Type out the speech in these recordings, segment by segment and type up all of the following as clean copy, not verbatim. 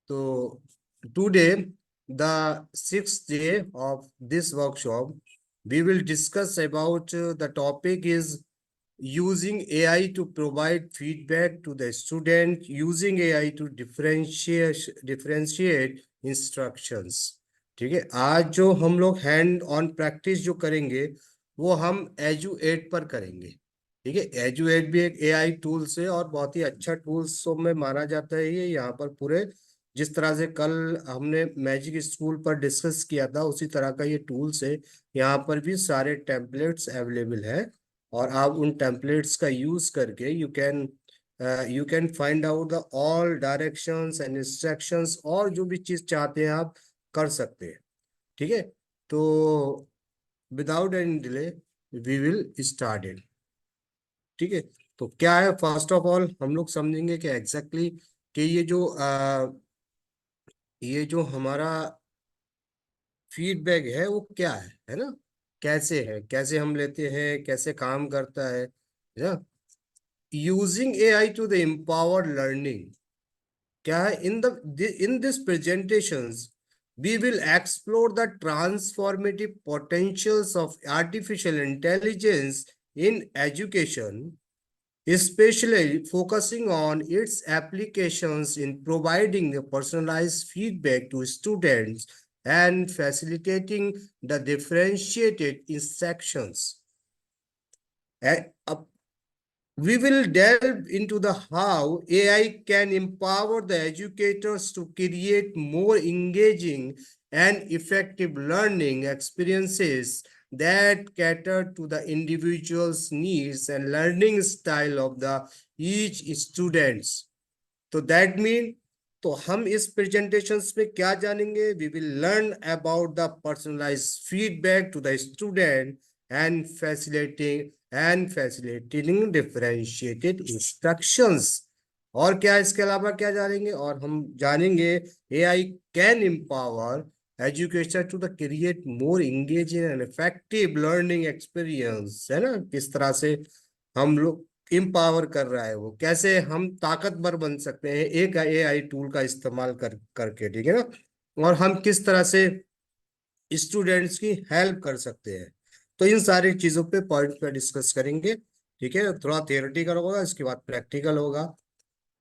So today, the sixth day of this workshop, we will discuss about the topic is using AI to provide feedback to the student, using AI to differentiate instructions. ठीक है, आज जो हम लोग hand on practice जो करेंगे वो हम एजुएट पर करेंगे। ठीक है, एजुएट भी एक एआई टूल्स है और बहुत ही अच्छा टूल्स में माना जाता है ये। यहाँ पर पूरे जिस तरह से कल हमने मैजिक स्कूल पर डिस्कस किया था उसी तरह का ये टूल्स है। यहाँ पर भी सारे टेम्पलेट्स अवेलेबल है और आप उन टेम्पलेट्स का यूज करके you can find out the all directions and instructions और जो भी चीज चाहते हैं आप कर सकते हैं। ठीक है, तो without any delay we will start it. ठीक है, तो क्या है, फर्स्ट ऑफ ऑल हम लोग समझेंगे कि एग्जैक्टली कि ये जो हमारा फीडबैक है वो क्या है ना, कैसे है, कैसे हम लेते हैं, कैसे काम करता है ना। Using AI to the empowered learning क्या है, in this presentations we will explore the transformative potentials of artificial intelligence in education, especially focusing on its applications in providing the personalized feedback to students and facilitating the differentiated instructions. We will delve into the how AI can empower the educators to create more engaging and effective learning experiences that cater to the individual's needs and learning style of the each students. तो that mean, तो हम इस presentations में क्या जानेंगे, we will learn about the personalised feedback to the student and facilitating differentiated instructions. और क्या इसके अलावा क्या जानेंगे, और हम जानेंगे AI can empower education to the create more engaging and effective learning experience, है ना। किस तरह से हम लोग इम्पावर कर रहा है, वो कैसे हम ताकतवर बन सकते हैं एक एआई टूल का इस्तेमाल करके। ठीक है ना, और हम किस तरह से स्टूडेंट्स की हेल्प कर सकते हैं। तो इन सारी चीजों पे पॉइंट पे डिस्कस करेंगे। ठीक है, थोड़ा थियोरेटिकल होगा, इसके बाद प्रैक्टिकल होगा।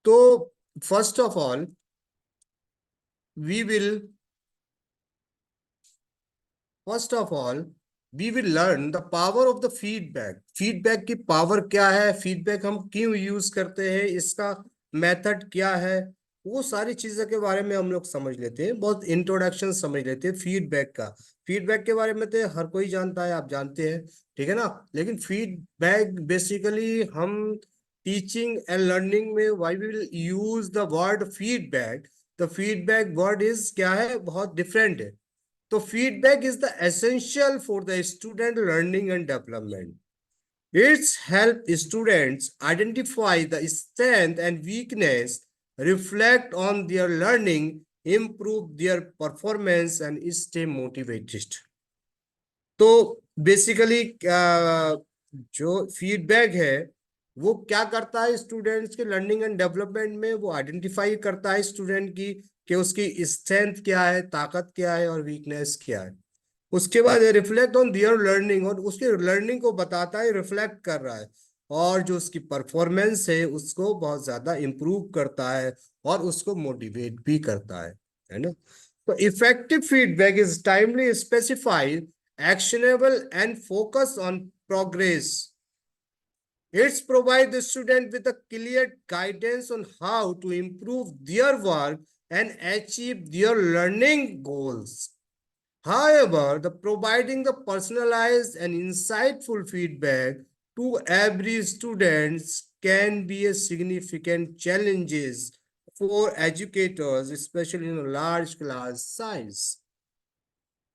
तो first of all we will first of all we will learn the power of the feedback. Feedback की पावर क्या है, फीडबैक हम क्यों यूज करते हैं, इसका मेथड क्या है, वो सारी चीजों के बारे में हम लोग समझ लेते हैं। बहुत इंट्रोडक्शन समझ लेते हैं फीडबैक का। फीडबैक के बारे में तो हर कोई जानता है, आप जानते हैं। ठीक है ना, लेकिन फीडबैक बेसिकली हम टीचिंग एंड लर्निंग में why we will use the word feedback, the feedback word is क्या है, बहुत डिफरेंट है। तो feedback is the essential for the student learning and development. It's help students identify the strength and weakness, reflect on their learning, improve their performance and stay motivated. तो basically जो feedback है वो क्या करता है students के learning and development में, वो आइडेंटिफाई करता है स्टूडेंट की कि उसकी स्ट्रेंथ क्या है, ताकत क्या है और वीकनेस क्या है। उसके बाद रिफ्लेक्ट ऑन दियर लर्निंग, और उसके लर्निंग को बताता है, रिफ्लेक्ट कर रहा है, और जो उसकी परफॉर्मेंस है उसको बहुत ज्यादा इंप्रूव करता है और उसको मोटिवेट भी करता है ना। तो effective feedback is timely specified, actionable and focus on progress. It's provide the student with a clear guidance on how to improve their work and achieve their learning goals. However, the providing the personalized and insightful feedback to every student can be a significant challenges for educators, especially in a large class size.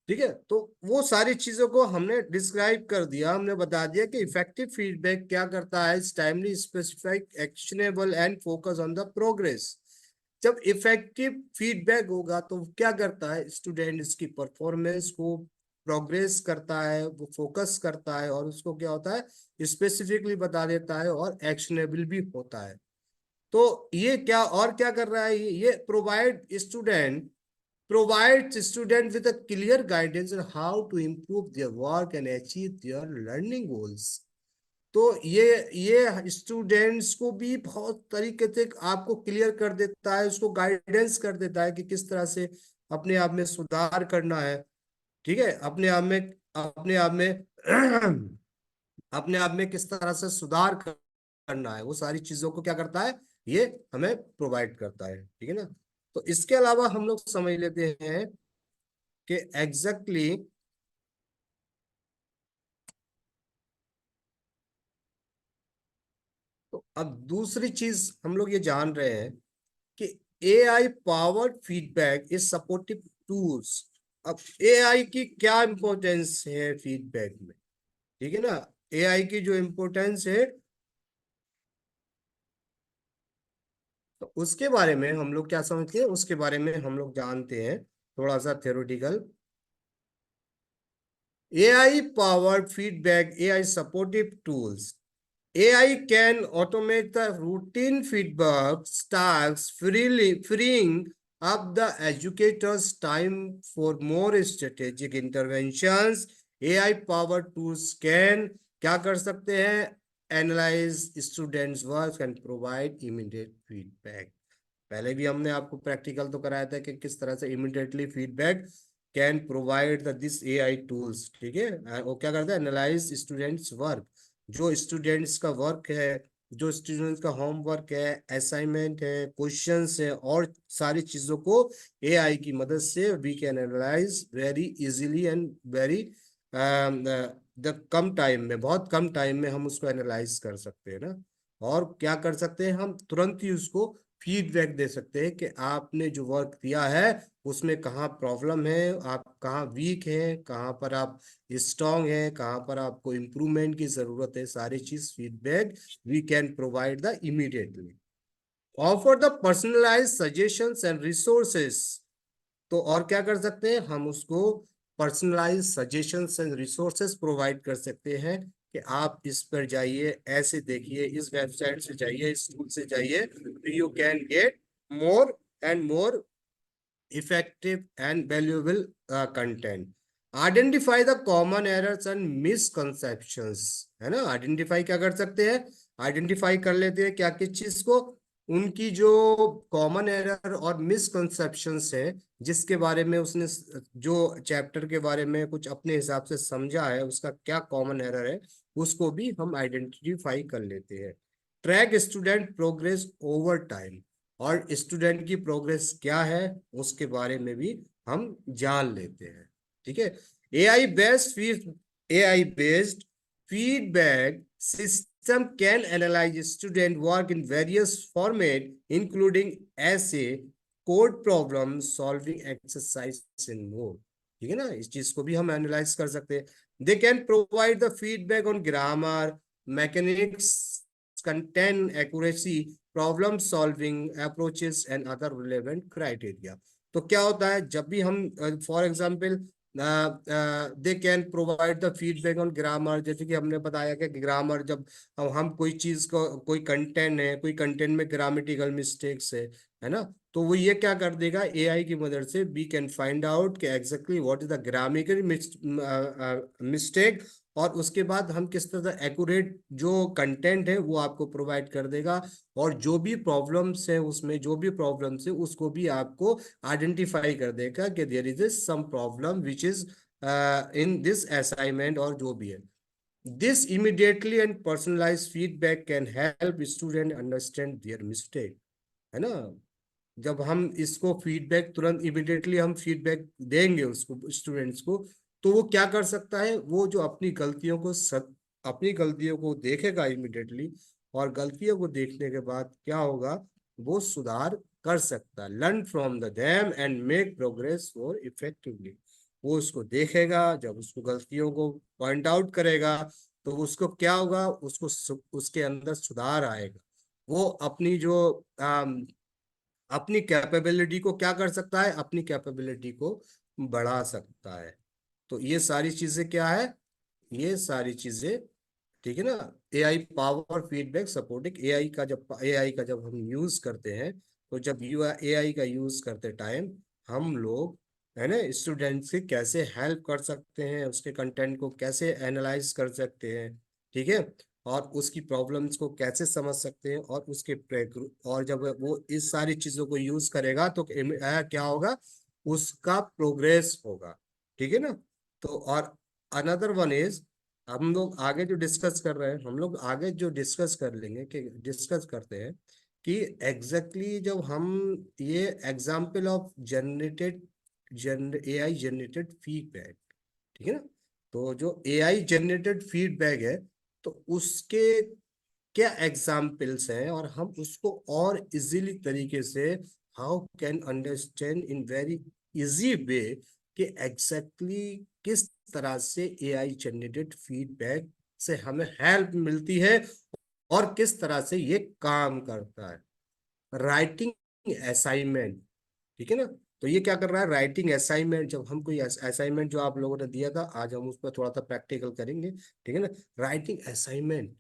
ठीक है, तो वो सारी चीजों को हमने describe कर दिया, हमने बता दिया कि इफेक्टिव फीडबैक क्या करता है, timely specific actionable and focus on the progress. जब इफेक्टिव फीडबैक होगा तो क्या करता है, स्टूडेंट्स की परफॉर्मेंस को प्रोग्रेस करता है, वो फोकस करता है और उसको क्या होता है स्पेसिफिकली बता देता है और एक्शनेबल भी होता है। तो ये क्या और क्या कर रहा है, ये provides student with a clear guidance on how to improve their work and achieve their learning goals। तो ये स्टूडेंट्स को भी बहुत तरीके से आपको क्लियर कर देता है, उसको गाइडेंस कर देता है कि किस तरह से अपने आप में सुधार करना है। ठीक है, अपने आप में अपने आप में किस तरह से सुधार करना है, वो सारी चीजों को क्या करता है, ये हमें प्रोवाइड करता है। ठीक है ना। तो इसके अलावा हम लोग समझ लेते हैं कि एग्जैक्टली तो अब दूसरी चीज हम लोग ये जान रहे हैं कि AI powered feedback is supportive tools. अब एआई की क्या इंपॉर्टेंस है फीडबैक में, ठीक है ना। एआई की जो इंपॉर्टेंस है, तो उसके बारे में हम लोग क्या समझते हैं, उसके बारे में हम लोग जानते हैं थोड़ा सा theoretical. AI powered feedback, AI supportive tools. AI can automate the routine feedback tasks, freeing up the educator's time for more strategic interventions। AI-powered tools can क्या कर सकते हैं, analyze students' work and provide immediate feedback। पहले भी हमने आपको practical तो कराया था कि किस तरह से immediately feedback can provide the this AI tools. ठीक है, वो क्या करता है, एनालाइज स्टूडेंट्स वर्क, जो स्टूडेंट्स का वर्क है, जो स्टूडेंट्स का होमवर्क है, असाइनमेंट है, क्वेश्चंस है, और सारी चीजों को एआई की मदद से we can analyse very easily and very the कम टाइम में, बहुत कम टाइम में हम उसको एनालाइज कर सकते हैं ना। और क्या कर सकते हैं, हम तुरंत ही उसको फीडबैक दे सकते हैं कि आपने जो वर्क दिया है उसमें कहाँ प्रॉब्लम है, आप कहाँ वीक हैं, कहाँ पर आप स्ट्रांग हैं, कहाँ पर आपको इम्प्रूवमेंट की जरूरत है, सारी चीज feedback we can provide the immediately. Offer the personalise suggestions and resources. तो और क्या कर सकते हैं, हम उसको personalise suggestions and resources provide कर सकते हैं कि आप इस पर जाइए, ऐसे देखिए, इस वेबसाइट से जाइए, इस टूल से जाइए, you can get more and more effective and valuable content. Identify the common errors and misconceptions, है ना। आइडेंटिफाई क्या कर सकते हैं, आइडेंटिफाई कर लेते हैं क्या किस चीज को, उनकी जो कॉमन एरर और मिसकंसेप्शंस है, जिसके बारे में उसने जो चैप्टर के बारे में कुछ अपने हिसाब से समझा है, उसका क्या कॉमन एरर है, उसको भी हम आइडेंटिफाई कर लेते हैं। Track student progress over time, और स्टूडेंट की प्रोग्रेस क्या है उसके बारे में भी हम जान लेते हैं। ठीक है। AI based feed AI based feedback system can analyse student work in various format including essay code problem solving exercise in more. ठीक है ना, इस चीज को भी हम एनालाइज कर सकते हैं। They can provide the feedback on grammar, mechanics, content accuracy, problem solving approaches and other relevant criteria. तो क्या होता है, जब भी हम for example they can provide the feedback on grammar, जैसे कि हमने बताया कि ग्रामर, जब हम कोई चीज को, कोई कंटेंट है, कोई कंटेंट में ग्रामेटिकल मिस्टेक्स है ना, तो वो ये क्या कर देगा, एआई की मदद से वी कैन फाइंड आउट कि exactly what is the grammatical mistake, और उसके बाद हम किस तरह एक्यूरेट जो कंटेंट है वो आपको प्रोवाइड कर देगा। और जो भी प्रॉब्लम्स है उसमें, जो भी प्रॉब्लम्स है उसको भी आपको आइडेंटिफाई कर देगा कि there is some problem which is in this assignment, और जो भी है। This immediately and personalise feedback can help student understand their mistake, है ना। जब हम इसको फीडबैक तुरंत इमिडिएटली हम फीडबैक देंगे उसको, स्टूडेंट्स को, तो वो क्या कर सकता है, वो जो अपनी गलतियों को देखेगा इमिडिएटली, और गलतियों को देखने के बाद क्या होगा, वो सुधार कर सकता है, learn from the them and make progress more effectively. वो उसको देखेगा, जब उसको गलतियों को पॉइंट आउट करेगा, तो उसको क्या होगा, उसके अंदर सुधार आएगा। वो अपनी जो अपनी कैपेबिलिटी को क्या कर सकता है, अपनी कैपेबिलिटी को बढ़ा सकता है। तो ये सारी चीजें क्या है, ये सारी चीजें, ठीक है ना। AI power feedback supporting AI का जब हम यूज करते हैं, तो जब यू एआई का यूज करते टाइम हम लोग, है ना, स्टूडेंट्स की कैसे हेल्प कर सकते हैं, उसके कंटेंट को कैसे एनालाइज कर सकते हैं, ठीक है, और उसकी प्रॉब्लम्स को कैसे समझ सकते हैं, और और जब वो इस सारी चीजों को यूज करेगा तो क्या होगा, उसका प्रोग्रेस होगा, ठीक है ना। तो और अनदर वन इज, हम लोग आगे जो डिस्कस कर रहे हैं, हम लोग आगे जो डिस्कस कर लेंगे कि डिस्कस करते हैं कि एग्जैक्टली जब हम ये example of AI generated feedback, ठीक है ना, तो जो एआई जनरेटेड फीडबैक है, तो उसके क्या एग्जाम्पल्स हैं, और हम उसको और इजीली तरीके से how can understand in very easy way कि एग्जैक्टली किस तरह से एआई जनरेटेड फीडबैक से हमें हेल्प मिलती है और किस तरह से ये काम करता है। राइटिंग असाइनमेंट, ठीक है ना। तो ये क्या कर रहा है, राइटिंग असाइनमेंट, जब हम कोई असाइनमेंट जो आप लोगों ने दिया था, आज हम उस पर थोड़ा सा प्रैक्टिकल करेंगे, ठीक है ना। Writing assignment,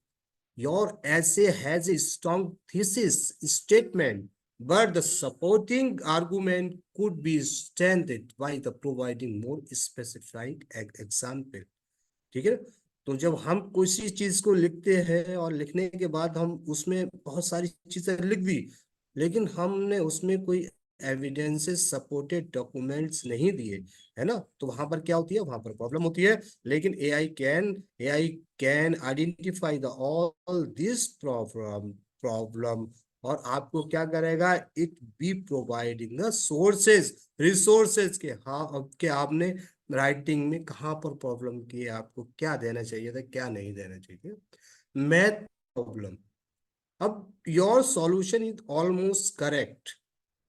your essay has a strong thesis statement, but the supporting argument could be strengthened by the providing more specific example, ठीक है। तो जब हम किसी चीज को लिखते हैं और लिखने के बाद हम उसमें बहुत सारी चीजें लिख दी, लेकिन हमने उसमें कोई एविडेंसेस सपोर्टेड डॉक्यूमेंट्स नहीं दिए, है ना, तो वहां पर क्या होती है, वहां पर प्रॉब्लम होती है। लेकिन AI can identify the all this problem, और आपको क्या करेगा, it be providing the sources resources के, हाँ, अब के आपने राइटिंग में कहाँ पर प्रॉब्लम की है, आपको क्या देना चाहिए था, क्या नहीं देना चाहिए। मैथ प्रॉब्लम, अब your solution is almost correct,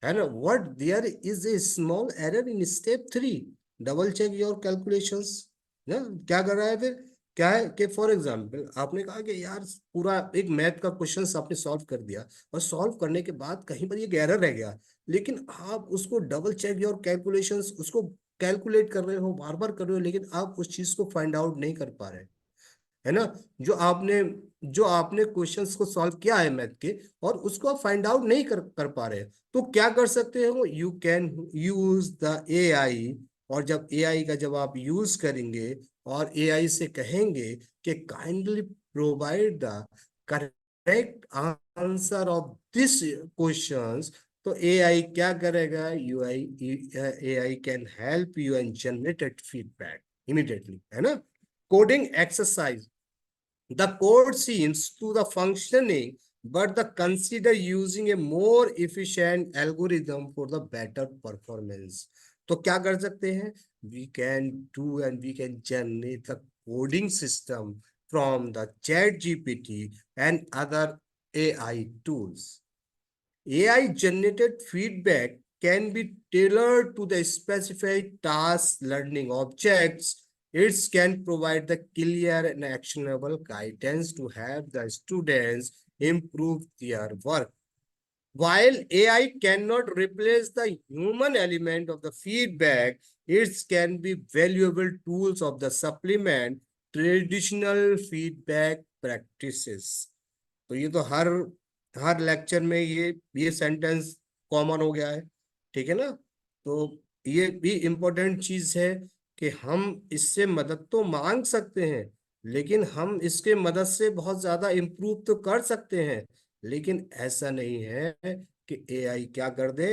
है ना, what there is a small error in step 3, double check your calculations ना। क्या कर रहा है फिर, क्या है कि फॉर एग्जाम्पल आपने कहा कि यार पूरा एक मैथ का क्वेश्चन आपने सॉल्व कर दिया, और सॉल्व करने के बाद कहीं पर एक एरर रह गया, लेकिन आप उसको डबल चेक योर कैलकुलेशंस, उसको कैलकुलेट कर रहे हो, बार बार कर रहे हो, लेकिन आप उस चीज को फाइंड आउट नहीं कर पा रहे, है ना। जो आपने जो आपने क्वेश्चंस को सॉल्व किया है मैथ के, और उसको आप फाइंड आउट नहीं कर पा रहे, तो क्या कर सकते हो, you can use the AI. और जब एआई का जब आप यूज करेंगे और एआई से कहेंगे कि kindly provide the correct answer of this questions, तो एआई क्या करेगा, AI can help you and generated feedback immediately, है ना। Coding exercise, the code seems to the functioning, but the consider using a more efficient algorithm for the better performance. तो क्या कर सकते हैं, we can do and we can generate the coding system from the chat gpt and other AI tools. AI generated feedback can be tailored to the specified task learning objects. It can provide the clear and actionable guidance to help the students improve their work. While AI cannot replace the human element of the feedback, it can be valuable tools of the supplement traditional feedback practices. तो ये तो हर lecture में ये sentence common हो गया है, ठीक है ना। तो ये भी इम्पोर्टेंट चीज है कि हम इससे मदद तो मांग सकते हैं, लेकिन हम इसके मदद से बहुत ज्यादा इम्प्रूव तो कर सकते हैं, लेकिन ऐसा नहीं है कि एआई क्या कर दे,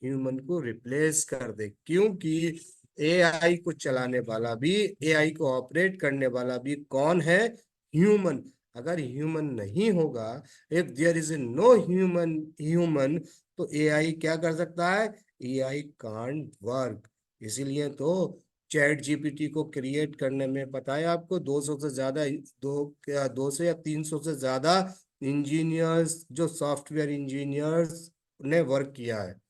ह्यूमन को रिप्लेस कर दे, क्योंकि एआई को चलाने वाला भी, एआई को ऑपरेट करने वाला भी कौन है, ह्यूमन। अगर ह्यूमन नहीं होगा, if there is a no human, तो एआई क्या कर सकता है, एआई कांट वर्क। इसीलिए तो चैट जीपीटी को क्रिएट करने में पता है आपको 200 से ज्यादा, 200 या 300 से ज्यादा इंजीनियर्स, जो सॉफ्टवेयर इंजीनियर्स ने वर्क किया है।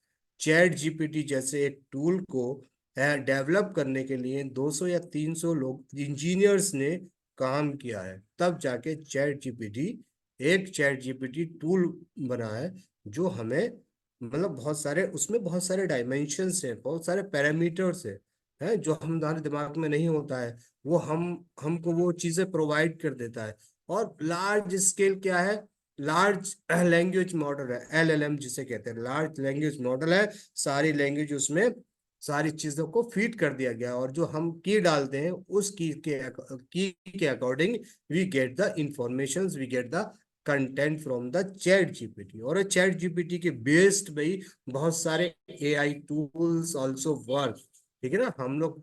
चैट जीपीटी जैसे एक टूल को डेवलप करने के लिए 200 या 300 लोग इंजीनियर्स ने काम किया है, तब जाके चैट जीपीटी टूल बना है, जो हमें, मतलब बहुत सारे उसमें बहुत सारे डायमेंशंस है, बहुत सारे पैरामीटर्स है, है, जो हमारे दिमाग में नहीं होता है, वो हमको वो चीजें प्रोवाइड कर देता है। और लार्ज स्केल क्या है, लार्ज लैंग्वेज मॉडल है, LLM जिसे कहते हैं, लार्ज लैंग्वेज मॉडल है। सारी लैंग्वेज उसमें सारी चीजों को फीड कर दिया गया, और जो हम की डालते हैं उस की के according we get the information, we get the content from the chat GPT. और चैट जीपीटी के बेस्ड भाई बहुत सारे AI टूल्स आल्सो वर्क। ठीक है ना, हम लोग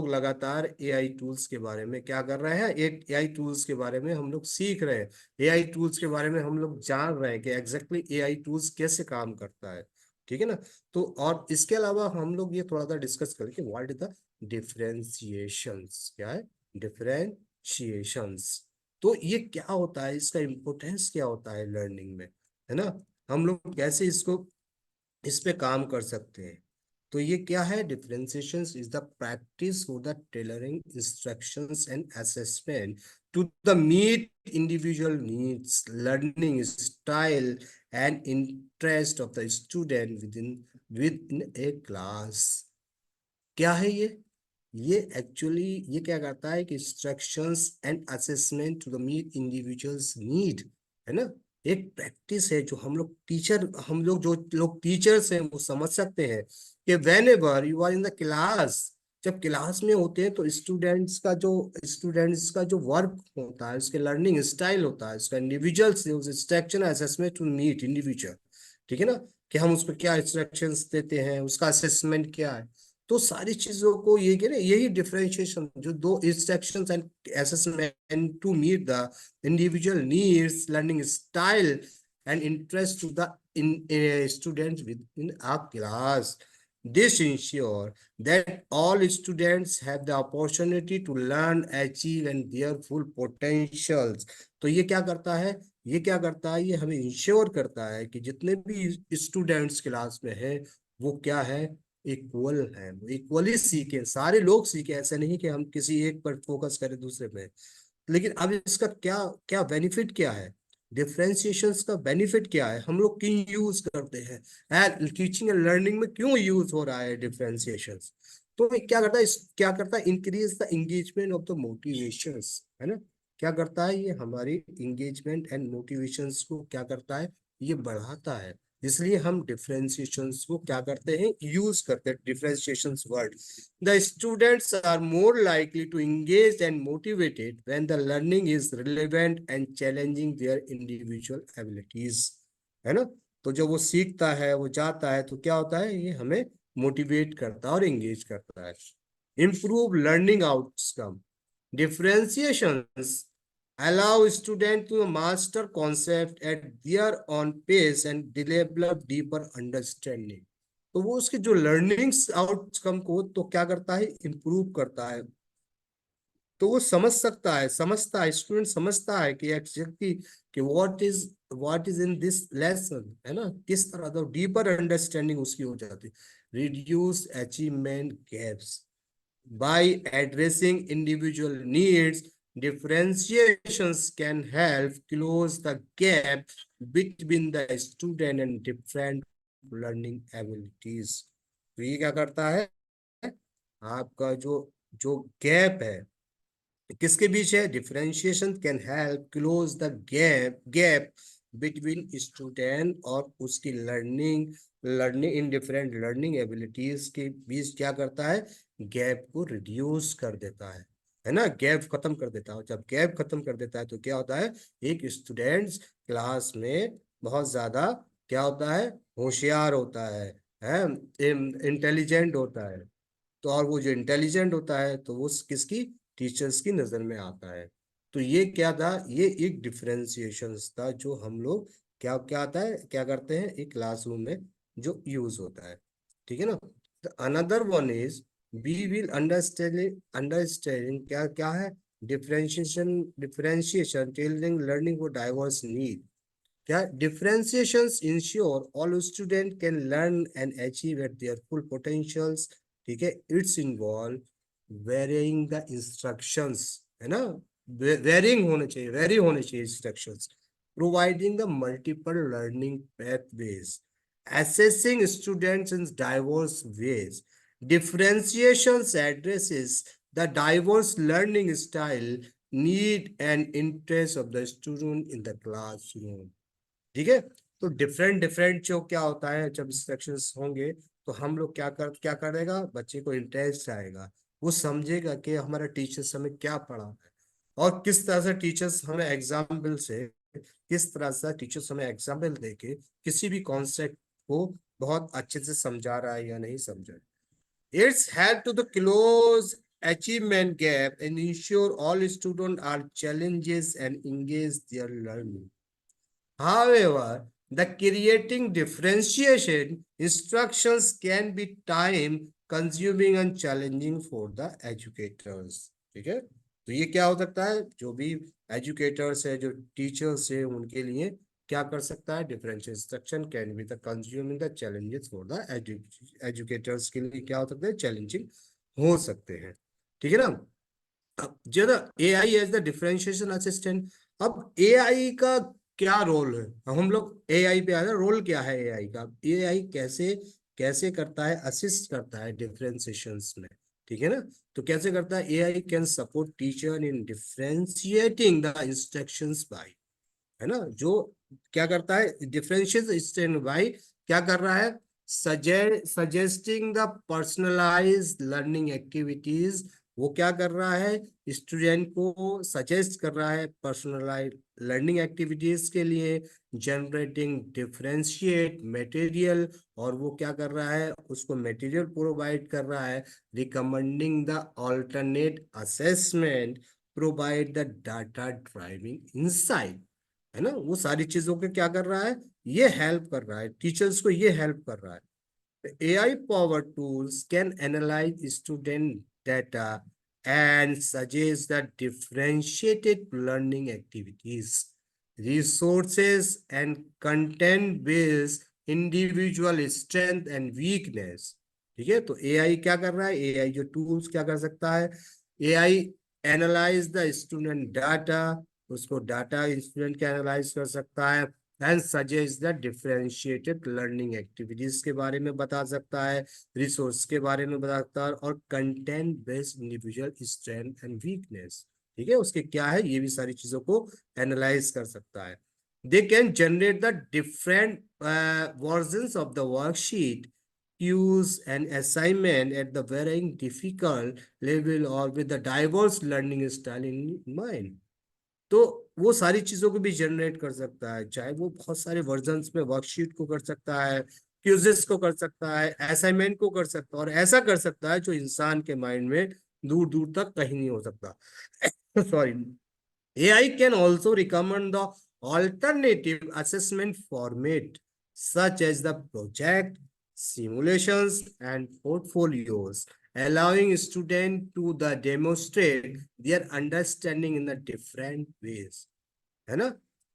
लगातार AI टूल्स के बारे में क्या कर रहे हैं, एक AI टूल्स के बारे में हम लोग सीख रहे हैं, AI टूल्स के बारे में हम लोग जान रहे हैं कि एग्जैक्टली AI टूल्स कैसे काम करता है। ठीक है ना। तो और इसके अलावा हम लोग ये थोड़ा सा डिस्कस करें कि व्हाट इज द डिफरेंशिएशंस, क्या है डिफरेंशिएशंस। तो ये क्या होता है, इसका इम्पोर्टेंस क्या होता है लर्निंग में, है ना, हम लोग कैसे इसको इस पे काम कर सकते हैं। तो ये क्या है, differentiation is the practice for the tailoring instructions and assessment to the meet individual needs, learning style and interest of the student within a class. क्या है ये एक्चुअली ये क्या करता है कि instructions and assessment to the meet individuals need, है ना, एक प्रैक्टिस है जो हम लोग जो लोग टीचर्स हैं वो समझ सकते हैं कि whenever you are in the class, जब क्लास में होते हैं तो स्टूडेंट्स का जो वर्क होता है, उसके लर्निंग स्टाइल होता है, उसका individuals instruction assessment to meet individual. ठीक है ना, कि हम उस पर क्या इंस्ट्रक्शंस देते हैं, उसका असेसमेंट क्या है। तो सारी चीजों को ये कह रहे, यही डिफरेंशिएशन, जो दो instructions and assessment to meet the individual needs, learning style and interest to the in students within a class. This ensure that all students have the opportunity to learn, achieve and their full potentials. तो ये क्या करता है, ये हमें ensure करता है कि जितने भी स्टूडेंट्स क्लास में हैं वो क्या है, इक्वल है, इक्वली सीखे, सारे लोग सीखे। ऐसा नहीं कि हम किसी एक पर फोकस करें दूसरे पे। लेकिन अब इसका क्या क्या बेनिफिट क्या है, डिफरेंशिएशंस का बेनिफिट क्या है, हम लोग क्यों यूज करते हैं, टीचिंग एंड लर्निंग में क्यों यूज हो रहा है डिफरेंशिएशंस। तो ये क्या करता है increase the engagement of the motivations, है ना, क्या करता है ये हमारी इंगेजमेंट एंड मोटिवेशंस को क्या करता है, ये बढ़ाता है। इसलिए हम डिफरेंशिएशंस को क्या करते हैं, यूज करते हैं, differentiations word. The students are more likely to engage and motivated when the learning is relevant and challenging their individual abilities, है ना। तो जब वो सीखता है, वो जाता है, तो क्या होता है, ये हमें मोटिवेट करता है और एंगेज करता है। Improve learning outcome. Differentiations allow students to master concept at their own pace and develop deeper understanding. तो वो उसके जो लर्निंग्स आउटकम को तो क्या करता है, इम्प्रूव करता है। तो वो समझता है स्टूडेंट समझता है कि एग्जैक्टली कि what is in this lesson, है ना, किस तरह का डीपर अंडरस्टैंडिंग उसकी हो जाती है। Reduce achievement gaps by addressing individual needs, differentiations can help close the gap between the student and different learning abilities. तो ये क्या करता है, आपका जो जो गैप है किसके बीच है, differentiation can help close the gap between student और उसकी learning learning in different learning abilities के बीच, क्या करता है, गैप को रिड्यूस कर देता है ना, गैप खत्म कर देता है। जब गैप खत्म कर देता है तो क्या होता है, एक स्टूडेंट्स क्लास में बहुत ज्यादा क्या होता है, होशियार है इंटेलिजेंट होता है। तो और वो जो इंटेलिजेंट होता है तो वो किसकी, टीचर्स की नजर में आता है। तो ये क्या था, ये एक डिफरेंशिएशन था जो हम लोग क्या क्या आता है, क्या करते हैं एक क्लासरूम में जो यूज होता है। ठीक है ना। Another one is we will understanding क्या क्या है, differentiation tailoring learning for diverse need. क्या differentiations ensure all student can learn and achieve at their full potentials। ठीक है, it's involve varying the instructions, है ना, वेरी होने चाहिए instructions, providing the multiple learning pathways, assessing students in diverse ways Differentiations addresses the diverse learning style, need and interest of the student in the classroom. ठीक है, तो different different जो क्या होता है, जब इंस्ट्रक्शंस होंगे तो हम लोग क्या करेगा, बच्चे को इंटरेस्ट आएगा, वो समझेगा कि हमारा टीचर्स हमें क्या पढ़ा है, और किस तरह से टीचर्स हमें एग्जाम्पल से, किस तरह से टीचर्स हमें एग्जाम्पल देके किसी भी कॉन्सेप्ट को बहुत अच्छे से समझा रहा है या नहीं समझा रहा है। It's help to the close achievement gap and ensure all students are challenges and engage their learning. However, the creating differentiation instructions can be time consuming and challenging for the educators. ठीक है, तो ये क्या हो सकता है, जो भी एजुकेटर्स है, जो टीचर्स है, उनके लिए क्या कर सकता है, differential instruction can be the consuming the challenges for the educators के लिए क्या हो सकते हैं, चैलेंजिंग हो सकते हैं। ठीक है ना। अब जो AI as the differentiation assistant, अब एआई का क्या रोल है, अब हम लोग एआई पे आ रहे हैं, रोल क्या है एआई का, एआई कैसे कैसे करता है, असिस्ट करता है डिफरेंशिएशंस में। ठीक है ना, तो कैसे करता है, AI can support teacher in differentiating the instructions by, है ना, जो क्या करता है, डिफरेंशिएशन बाय क्या कर रहा है, suggesting the personalised learning activities, वो क्या कर रहा है, स्टूडेंट को सजेस्ट कर रहा है पर्सनलाइज्ड लर्निंग एक्टिविटीज के लिए, जनरेटिंग डिफरेंशिएट मटेरियल, और वो क्या कर रहा है, उसको मटेरियल प्रोवाइड कर रहा है, recommending the alternate assessment, provide the data driving insight, है ना, वो सारी चीजों के क्या कर रहा है, ये हेल्प कर रहा है, टीचर्स को ये हेल्प कर रहा है। AI powered tools can analyze student data and suggest the differentiated learning activities, resources, and content based individual strength and weakness. ठीक है, तो AI क्या कर रहा है, AI जो टूल्स क्या कर सकता है, AI analyse the student data, उसको डाटा स्टूडेंट के एनालाइज कर सकता है, and suggest the differentiated learning activities के बारे में बता सकता है, रिसोर्स के बारे में बता सकता है, और content based individual strength and weakness, ठीक है, उसके क्या है, ये भी सारी चीजों को एनालाइज कर सकता है। They can generate the different versions of the worksheet, cues and assignment at the varying difficult level or with the diverse learning style in mind. तो वो सारी चीजों को भी जनरेट कर सकता है, चाहे वो बहुत सारे वर्जन्स में वर्कशीट को कर सकता है, क्यूजेस को कर सकता है, असाइनमेंट को कर सकता है, और ऐसा कर सकता है जो इंसान के माइंड में दूर दूर तक कहीं नहीं हो सकता। Sorry. AI can also recommend the alternative assessment format, such as the project, simulations, and portfolios, allowing students to demonstrate their understanding in the different ways. है ना,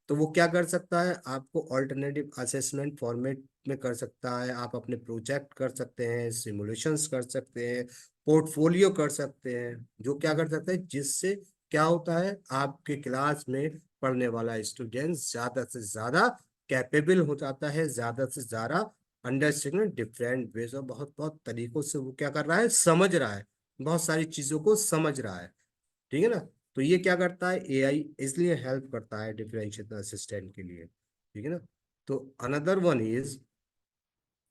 तो वो क्या कर सकता है, आपको ऑल्टरनेटिव असेसमेंट फॉर्मेट में कर सकता है, आप अपने प्रोजेक्ट कर सकते हैं, सिमुलेशंस कर सकते हैं, पोर्टफोलियो कर सकते हैं, जो क्या कर सकते हैं, जिससे क्या होता है, आपके क्लास में पढ़ने वाला स्टूडेंट ज्यादा से ज्यादा कैपेबल हो जाता है, ज्यादा से ज्यादा अंडरस्टैंडिंग डिफरेंट वेज और बहुत बहुत तरीकों से वो क्या कर रहा है, समझ रहा है, बहुत सारी चीजों को समझ रहा है। ठीक है ना, तो ये क्या करता है, एआई इसलिए हेल्प करता है डिफरेंशियल असिस्टेंट के लिए। ठीक है ना, तो अनदर वन इज,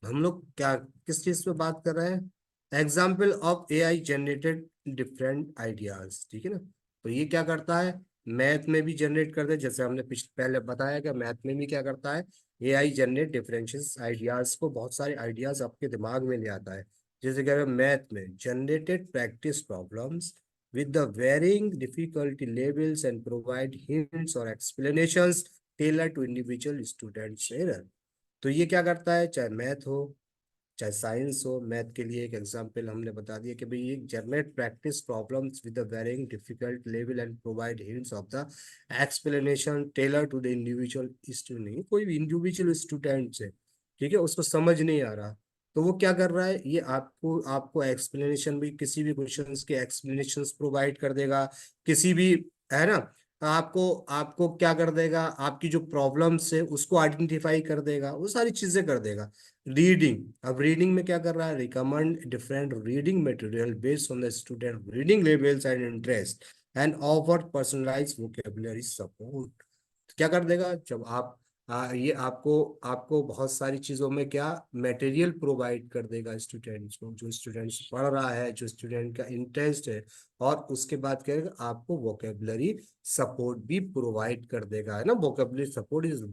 हम लोग क्या किस चीज पे बात कर रहे हैं, example of AI generated different ideas. ठीक है ना, तो ये क्या करता है, मैथ में भी जनरेट करता है, जैसे हमने पहले बताया कि मैथ में भी क्या करता है, एआई जनरेट डिफरेंशियल आइडियाज को, बहुत सारे आइडियाज आपके दिमाग में ले आता है। जैसे कि मैथ में generated practice problems with the varying difficulty levels and provide hints or explanations tailored to individual students error। तो ये क्या करता है, चाहे मैथ हो चाहे साइंस हो, मैथ के लिए एक एग्जांपल हमने बता दिया कि भाई ये generate practice problems with the varying difficult level and provide hints of the explanation tailor to the individual student. नहीं, कोई भी इंडिविजुअल स्टूडेंट है, ठीक है, उसको समझ नहीं आ रहा, तो वो क्या कर रहा है, ये आपको आपको एक्सप्लेनेशन भी, किसी भी क्वेश्चन के एक्सप्लेनेशन प्रोवाइड कर देगा, किसी भी, है ना, आपको आपको क्या कर देगा, आपकी जो प्रॉब्लम्स है उसको आइडेंटिफाई कर देगा, वो सारी चीजें कर देगा। रीडिंग, अब रीडिंग में क्या कर रहा है, recommend different reading material based on the student reading levels and interest and offer personalised vocabulary support. क्या कर देगा, जब आप ये आपको आपको बहुत सारी चीजों में क्या मटेरियल प्रोवाइड कर देगा स्टूडेंट्स को, जो स्टूडेंट्स पढ़ रहा है, जो स्टूडेंट का इंटरेस्ट है। और उसके बाद क्या करेगा, आपको वोकेबुलरी सपोर्ट भी प्रोवाइड कर देगा, है ना। Vocabulary support is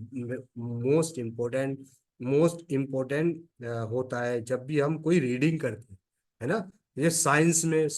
most important होता है जब भी हम कोई रीडिंग करते हैं, है ना। ये साइंस में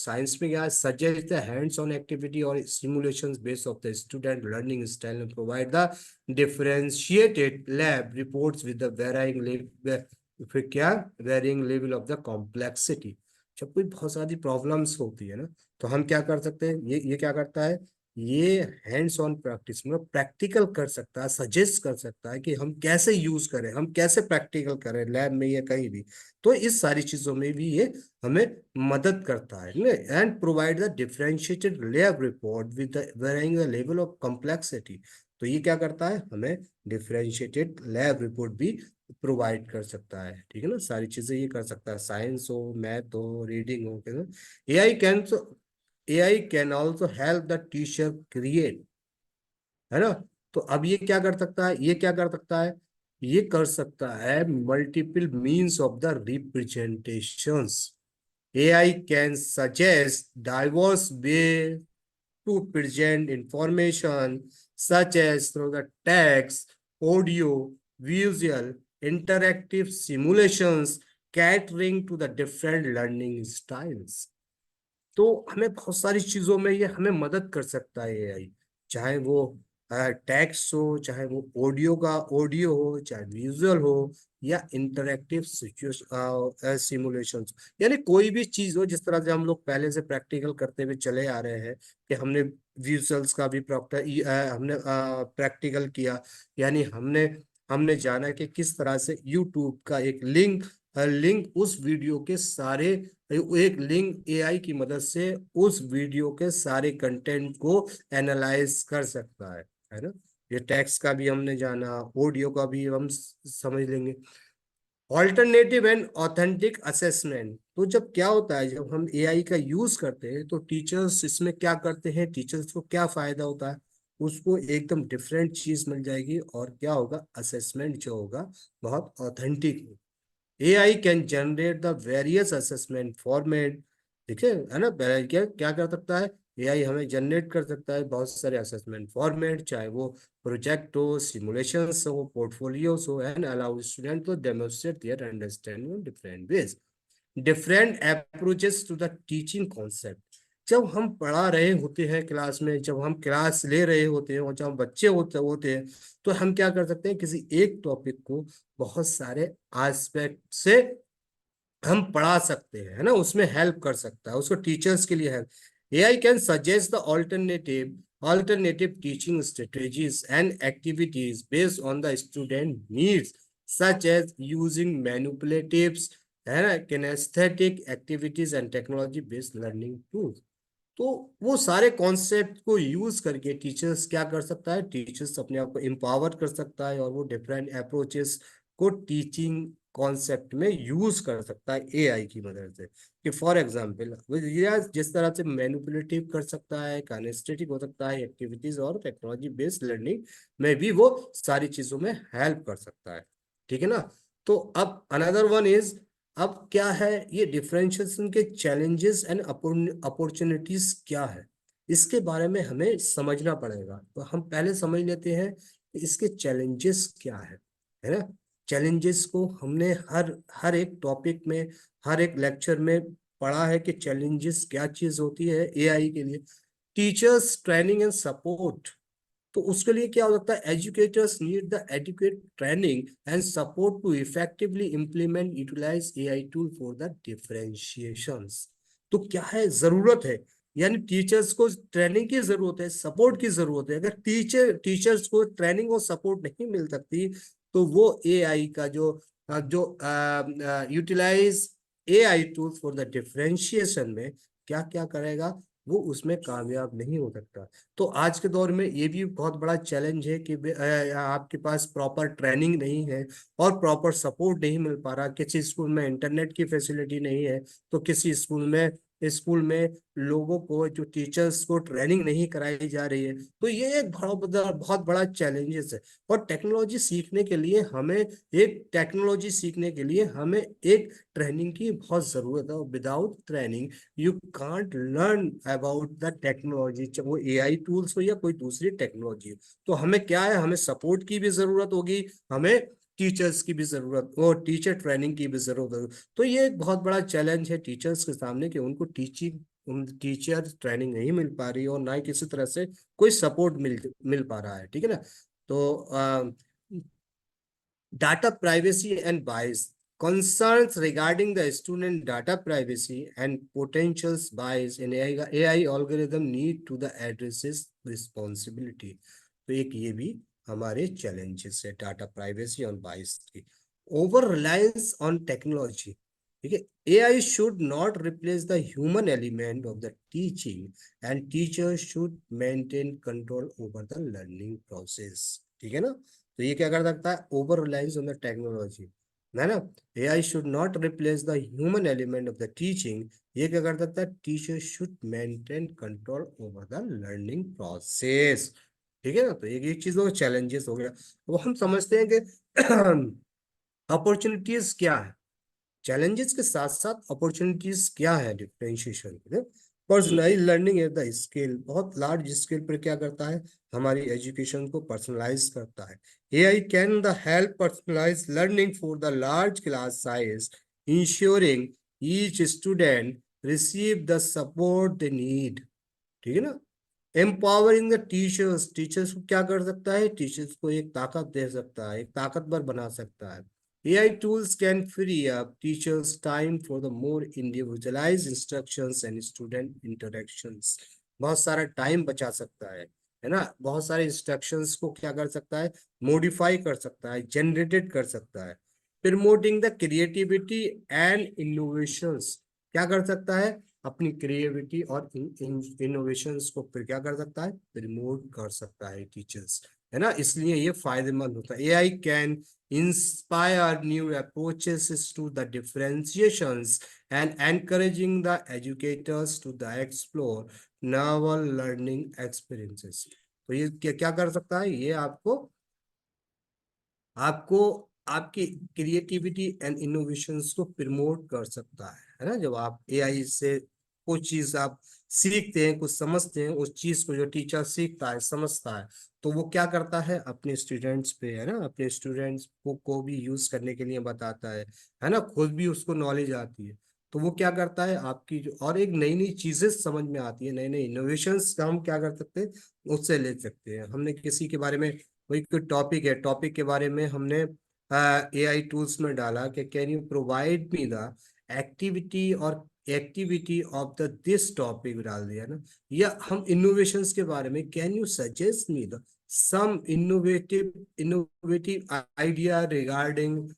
क्या है, suggest the hands on activity और stimulations based of the student learning style and provide the differentiated lab reports with the फिर क्या, varying level of the complexity. जब कोई बहुत सारी प्रॉब्लम्स होती है ना, तो हम क्या कर सकते हैं, ये क्या करता है, ये हैंड्स ऑन प्रैक्टिस में प्रैक्टिकल कर सकता है, सजेस्ट कर सकता है कि हम कैसे यूज करें, हम कैसे प्रैक्टिकल करें लैब में या कहीं भी। तो इस सारी चीजों में भी ये हमें मदद करता है। And provide the differentiated lab report with the varying level of complexity. तो ये क्या करता है, हमें डिफरेंशिएटेड लैब रिपोर्ट भी प्रोवाइड कर सकता है, ठीक है ना। सारी चीजें ये कर सकता है, साइंस हो, मैथ हो, रीडिंग हो, AI can AI can also help the teacher create, है ना। तो अब ये क्या कर सकता है, ये क्या कर सकता है, ये कर सकता है multiple means of the representations. AI can suggest diverse way to present information such as through the text, audio, visual, interactive simulations, catering to the different learning styles। तो हमें बहुत सारी चीजों में ये हमें मदद कर सकता है एआई, चाहे वो टेक्स्ट हो, चाहे वो ऑडियो हो, चाहे विजुअल हो, या इंटरेक्टिव सिमुलेशंस। यानी कोई भी चीज हो, जिस तरह से हम लोग पहले से प्रैक्टिकल करते हुए चले आ रहे हैं कि हमने विजुअल्स का भी हमने प्रैक्टिकल किया। यानी हमने हमने जाना कि किस तरह से यूट्यूब का एक लिंक उस वीडियो के सारे, एक लिंक एआई की मदद से उस वीडियो के सारे कंटेंट को एनालाइज कर सकता है ना। ये टेक्स्ट का भी हमने जाना, ऑडियो का भी हम समझ लेंगे। ऑल्टरनेटिव एंड ऑथेंटिक असेसमेंट, तो जब क्या होता है, जब हम एआई का यूज करते हैं तो टीचर्स इसमें क्या करते हैं, टीचर्स को क्या फायदा होता है, उसको एकदम डिफरेंट चीज मिल जाएगी, और क्या होगा, असेसमेंट जो होगा बहुत authentic. AI can generate the various assessment format, ठीक है ना। पहले क्या क्या कर सकता है, एआई हमें जनरेट कर सकता है बहुत सारे असेसमेंट फॉर्मेट, चाहे वो प्रोजेक्ट हो, सिमुलेशंस हो, पोर्टफोलियोज हो, and allow student to demonstrate their understanding in different ways. Different approaches to the teaching concept, जब हम पढ़ा रहे होते हैं क्लास में, जब हम क्लास ले रहे होते हैं, और जब हम बच्चे होते होते हैं, तो हम क्या कर सकते हैं, किसी एक टॉपिक को बहुत सारे एस्पेक्ट से हम पढ़ा सकते हैं, है ना। उसमें हेल्प कर सकता है, उसको टीचर्स के लिए help. AI can suggest the alternative teaching strategies and activities based on the student needs, such as using manipulatives, है ना, kinesthetic activities and technology based learning tools. तो वो सारे कॉन्सेप्ट को यूज करके टीचर्स क्या कर सकता है, टीचर्स अपने आप को एम्पावर कर सकता है, और वो डिफरेंट अप्रोचेस को टीचिंग कॉन्सेप्ट में यूज कर सकता है एआई की मदद से। कि फॉर एग्जांपल जिस तरह से मैनिपुलेटिव कर सकता है, काइनेस्थेटिक हो सकता है, एक्टिविटीज और टेक्नोलॉजी बेस्ड लर्निंग में भी वो सारी चीजों में हेल्प कर सकता है, ठीक है ना। तो अब अनदर वन इज, अब क्या है, ये डिफरेंशिएशन के चैलेंजेस एंड अपॉर्चुनिटीज क्या है, इसके बारे में हमें समझना पड़ेगा। तो हम पहले समझ लेते हैं कि इसके चैलेंजेस क्या है ना। चैलेंजेस को हमने हर हर एक टॉपिक में, हर एक लेक्चर में पढ़ा है कि चैलेंजेस क्या चीज होती है एआई के लिए। टीचर्स ट्रेनिंग एंड सपोर्ट, तो उसके लिए क्या हो सकता है, educators need the educate training and support to effectively implement utilise AI tool for the differentiations. तो क्या है, जरूरत है, यानी टीचर्स को ट्रेनिंग की जरूरत है, सपोर्ट की जरूरत है। अगर टीचर्स को ट्रेनिंग और सपोर्ट नहीं मिल सकती, तो वो एआई का जो utilise AI tool for the differentiation में क्या क्या करेगा, वो उसमें कामयाब नहीं हो सकता। तो आज के दौर में ये भी बहुत बड़ा चैलेंज है कि आपके पास प्रॉपर ट्रेनिंग नहीं है और प्रॉपर सपोर्ट नहीं मिल पा रहा। किसी स्कूल में इंटरनेट की फैसिलिटी नहीं है, तो किसी स्कूल में लोगों को, जो टीचर्स को ट्रेनिंग नहीं कराई जा रही है। तो ये एक बहुत बड़ा चैलेंजेस है। और टेक्नोलॉजी सीखने के लिए हमें एक ट्रेनिंग की बहुत जरूरत है। और without training you can't learn about the technology, चाहे वो एआई टूल्स हो या कोई दूसरी टेक्नोलॉजी हो। तो हमें क्या है, हमें सपोर्ट की भी जरूरत होगी, हमें टीचर्स की भी जरूरत और टीचर ट्रेनिंग की भी जरूरत होगी। तो ये एक बहुत बड़ा चैलेंज है टीचर्स के सामने कि उन टीचर ट्रेनिंग नहीं मिल पा रही और ना ही किसी तरह से कोई सपोर्ट मिल पा रहा है। ठीक है ना। तो data privacy and bias. Concerns regarding the student data privacy and potential bias in AI algorithm need to the addresses responsibility. तो एक ये भी हमारे challenges है, data privacy और bias की। Over reliance on technology. ठीक है, AI should not replace the human element of the teaching and teachers should maintain control over the learning process. ठीक है ना। तो ये क्या कर सकता है, over reliance on the technology, है ना। AI should not replace the human element of the teaching. ये क्या कर सकता है, teacher should maintain control over the learning process. ठीक है ना। तो एक चीज हो, चैलेंजेस हो गया। वो हम समझते हैं कि अपॉर्चुनिटीज क्या है, चैलेंजेस के साथ साथ अपॉर्चुनिटीज क्या है, differentiation. Personalise learning at the scale, बहुत लार्ज स्केल पर क्या करता है, हमारी एजुकेशन को पर्सनलाइज करता है। AI can the help personalise learning for the large class size, ensuring each student receive the support they need. ठीक है ना। एम्पावरिंग द टीचर्स, टीचर्स को क्या कर सकता है, टीचर्स को एक ताकत दे सकता है, एक ताकतवर बना सकता है। AI tools can free up teachers' time for the more individualized instructions and student interactions. बहुत सारा टाइम बचा सकता है ना। बहुत सारे इंस्ट्रक्शंस को क्या कर सकता है, मॉडिफाई कर सकता है, जनरेटेड कर सकता है। Promoting the creativity and innovations, क्या कर सकता है, अपनी क्रिएटिविटी और इनोवेशंस को फिर क्या कर सकता है, प्रमोट कर सकता है टीचर्स, है ना। इसलिए ये फायदेमंद होता है। AI can inspire new approaches to the differentiations and encouraging the educators to the explore novel learning experiences। तो ये क्या कर सकता है, ये आपको आपको आपकी क्रिएटिविटी एंड इनोवेशंस को प्रमोट कर सकता है ना। जब आप एआई से कोई चीज आप सीखते हैं, कुछ समझते हैं, उस चीज को जो टीचर सीखता है, समझता है, तो वो क्या करता है, अपने स्टूडेंट्स पे, है ना, अपने स्टूडेंट्स को भी यूज करने के लिए बताता है ना। खुद भी उसको नॉलेज आती है। तो वो क्या करता है, आपकी जो और एक नई नई चीजें समझ में आती है, नए नए इनोवेशंस का हम क्या कर सकते हैं, उससे ले सकते हैं। हमने किसी के बारे में, कोई कोई टॉपिक है, टॉपिक के बारे में हमने एआई टूल्स में डाला कि can you provide me the activity और activity of the this topic डाल दिया ना। या हम इनोवेशंस के बारे में, can you suggest me the some innovative idea regarding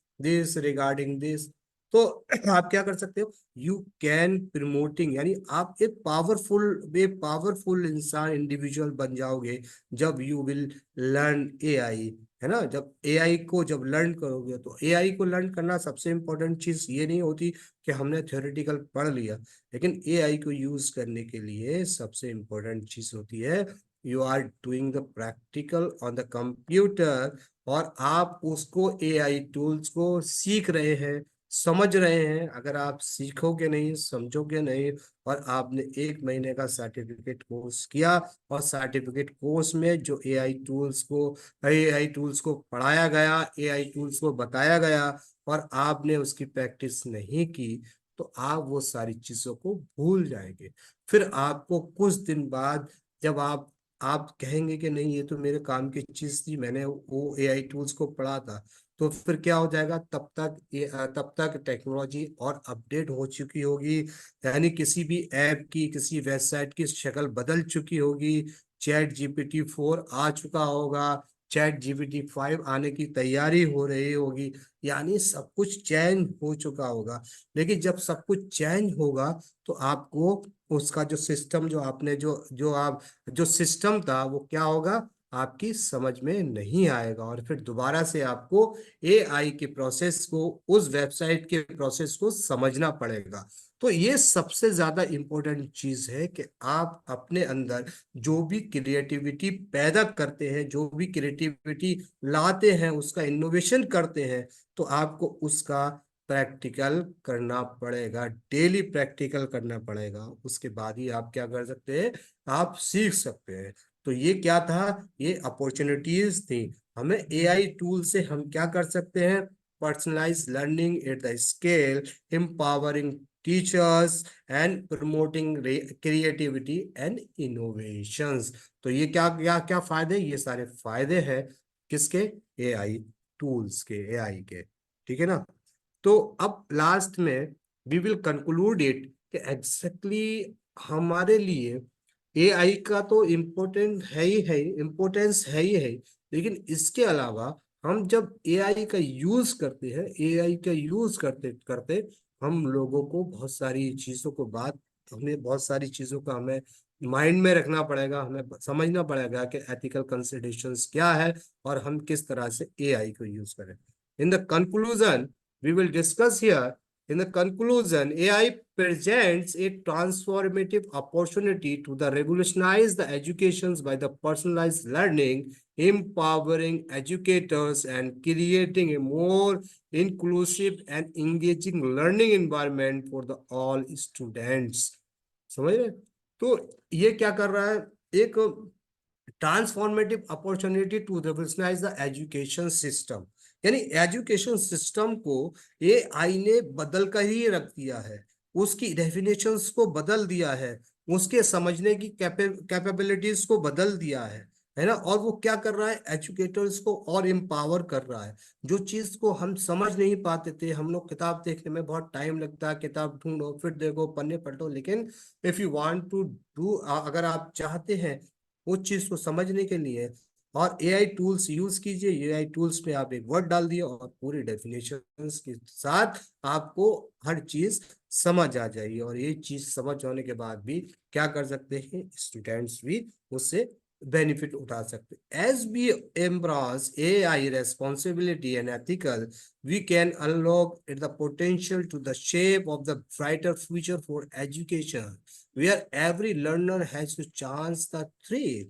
this. तो आप क्या कर सकते हो, यू कैन प्रमोटिंग, यानी आप एक पावरफुल इंसान, इंडिविजुअल बन जाओगे जब यू विल लर्न एआई, है ना। जब लर्न करोगे, तो एआई को लर्न करना सबसे इंपॉर्टेंट चीज ये नहीं होती कि हमने थ्योरेटिकल पढ़ लिया, लेकिन एआई को यूज करने के लिए सबसे इंपॉर्टेंट चीज होती है, you are doing the practical on the computer. और आप उसको, एआई टूल्स को सीख रहे हैं, समझ रहे हैं। अगर आप सीखोगे नहीं, समझोगे नहीं, और आपने 1 महीने का सर्टिफिकेट कोर्स किया, और सर्टिफिकेट कोर्स में जो एआई टूल्स को पढ़ाया गया, एआई टूल्स को बताया गया, और आपने उसकी प्रैक्टिस नहीं की, तो आप वो सारी चीजों को भूल जाएंगे। फिर आपको कुछ दिन बाद, जब आप कहेंगे कि नहीं, ये तो मेरे काम की चीज थी, मैंने वो एआई टूल्स को पढ़ा था, तो फिर क्या हो जाएगा, तब तक टेक्नोलॉजी और अपडेट हो चुकी होगी, यानी किसी भी ऐप की, किसी वेबसाइट की शक्ल बदल चुकी होगी। चैट GPT 4 आ चुका होगा, ChatGPT 5 आने की तैयारी हो रही होगी, यानी सब कुछ चेंज हो चुका होगा। लेकिन जब सब कुछ चेंज होगा तो आपको उसका जो सिस्टम, जो आपने जो जो आप जो सिस्टम था वो क्या होगा, आपकी समझ में नहीं आएगा, और फिर दोबारा से आपको एआई के प्रोसेस को, उस वेबसाइट के प्रोसेस को समझना पड़ेगा। तो ये सबसे ज्यादा इंपॉर्टेंट चीज है कि आप अपने अंदर जो भी क्रिएटिविटी पैदा करते हैं, जो भी क्रिएटिविटी लाते हैं, उसका इनोवेशन करते हैं, तो आपको उसका प्रैक्टिकल करना पड़ेगा, डेली प्रैक्टिकल करना पड़ेगा। उसके बाद ही आप क्या कर सकते हैं, आप सीख सकते हैं। तो ये क्या था, ये अपॉर्चुनिटीज थी। हमें एआई टूल से हम क्या कर सकते हैं, personalise learning at the scale, empowering teachers and promoting creativity and innovations. तो ये क्या क्या क्या फायदे, ये सारे फायदे हैं किसके, एआई टूल्स के, एआई के। ठीक है ना। तो अब लास्ट में वी विल कंक्लूड इट कि एग्जैक्टली हमारे लिए एआई का तो इम्पोर्टेंट है ही है, इम्पोर्टेंस है ही है, लेकिन इसके अलावा हम जब एआई का यूज करते हैं, एआई का यूज करते करते हम लोगों को बहुत सारी चीजों को बात, हमें बहुत सारी चीजों का हमें माइंड में रखना पड़ेगा, हमें समझना पड़ेगा कि एथिकल कंसिडरेशंस क्या है और हम किस तरह से एआई को यूज करें। In the conclusion we will discuss here. In the conclusion, AI presents a transformative opportunity to the revolutionize the educations by the personalized learning, empowering educators and creating a more inclusive and engaging learning environment for the all students. समझ रहे। तो ये क्या कर रहा है, एक transformative opportunity to revolutionise the education system, यानी एजुकेशन सिस्टम को एआई ने बदल कर ही रख दिया है, उसकी डेफिनेशंस को बदल दिया है, उसके समझने की कैपेबिलिटीज को बदल दिया है ना। और वो क्या कर रहा है, एजुकेटर्स को और एम्पावर कर रहा है। जो चीज को हम समझ नहीं पाते थे, हम लोग किताब देखने में बहुत टाइम लगता है, किताब ढूंढो फिर देखो पन्ने पलटो, लेकिन if you want to do, अगर आप चाहते हैं उस चीज को समझने के लिए, और एआई टूल्स यूज कीजिए। एआई टूल्स में आप एक वर्ड डाल दिए और पूरी डेफिनेशंस के साथ आपको हर चीज समझ आ जाएगी, और ये चीज समझ होने के बाद भी क्या कर सकते हैं, स्टूडेंट्स भी उससे बेनिफिट उठा सकते। As we embrace AI responsibility and ethical, we can unlock the potential to the shape of the brighter future for education, where every learner has to chance the thrill।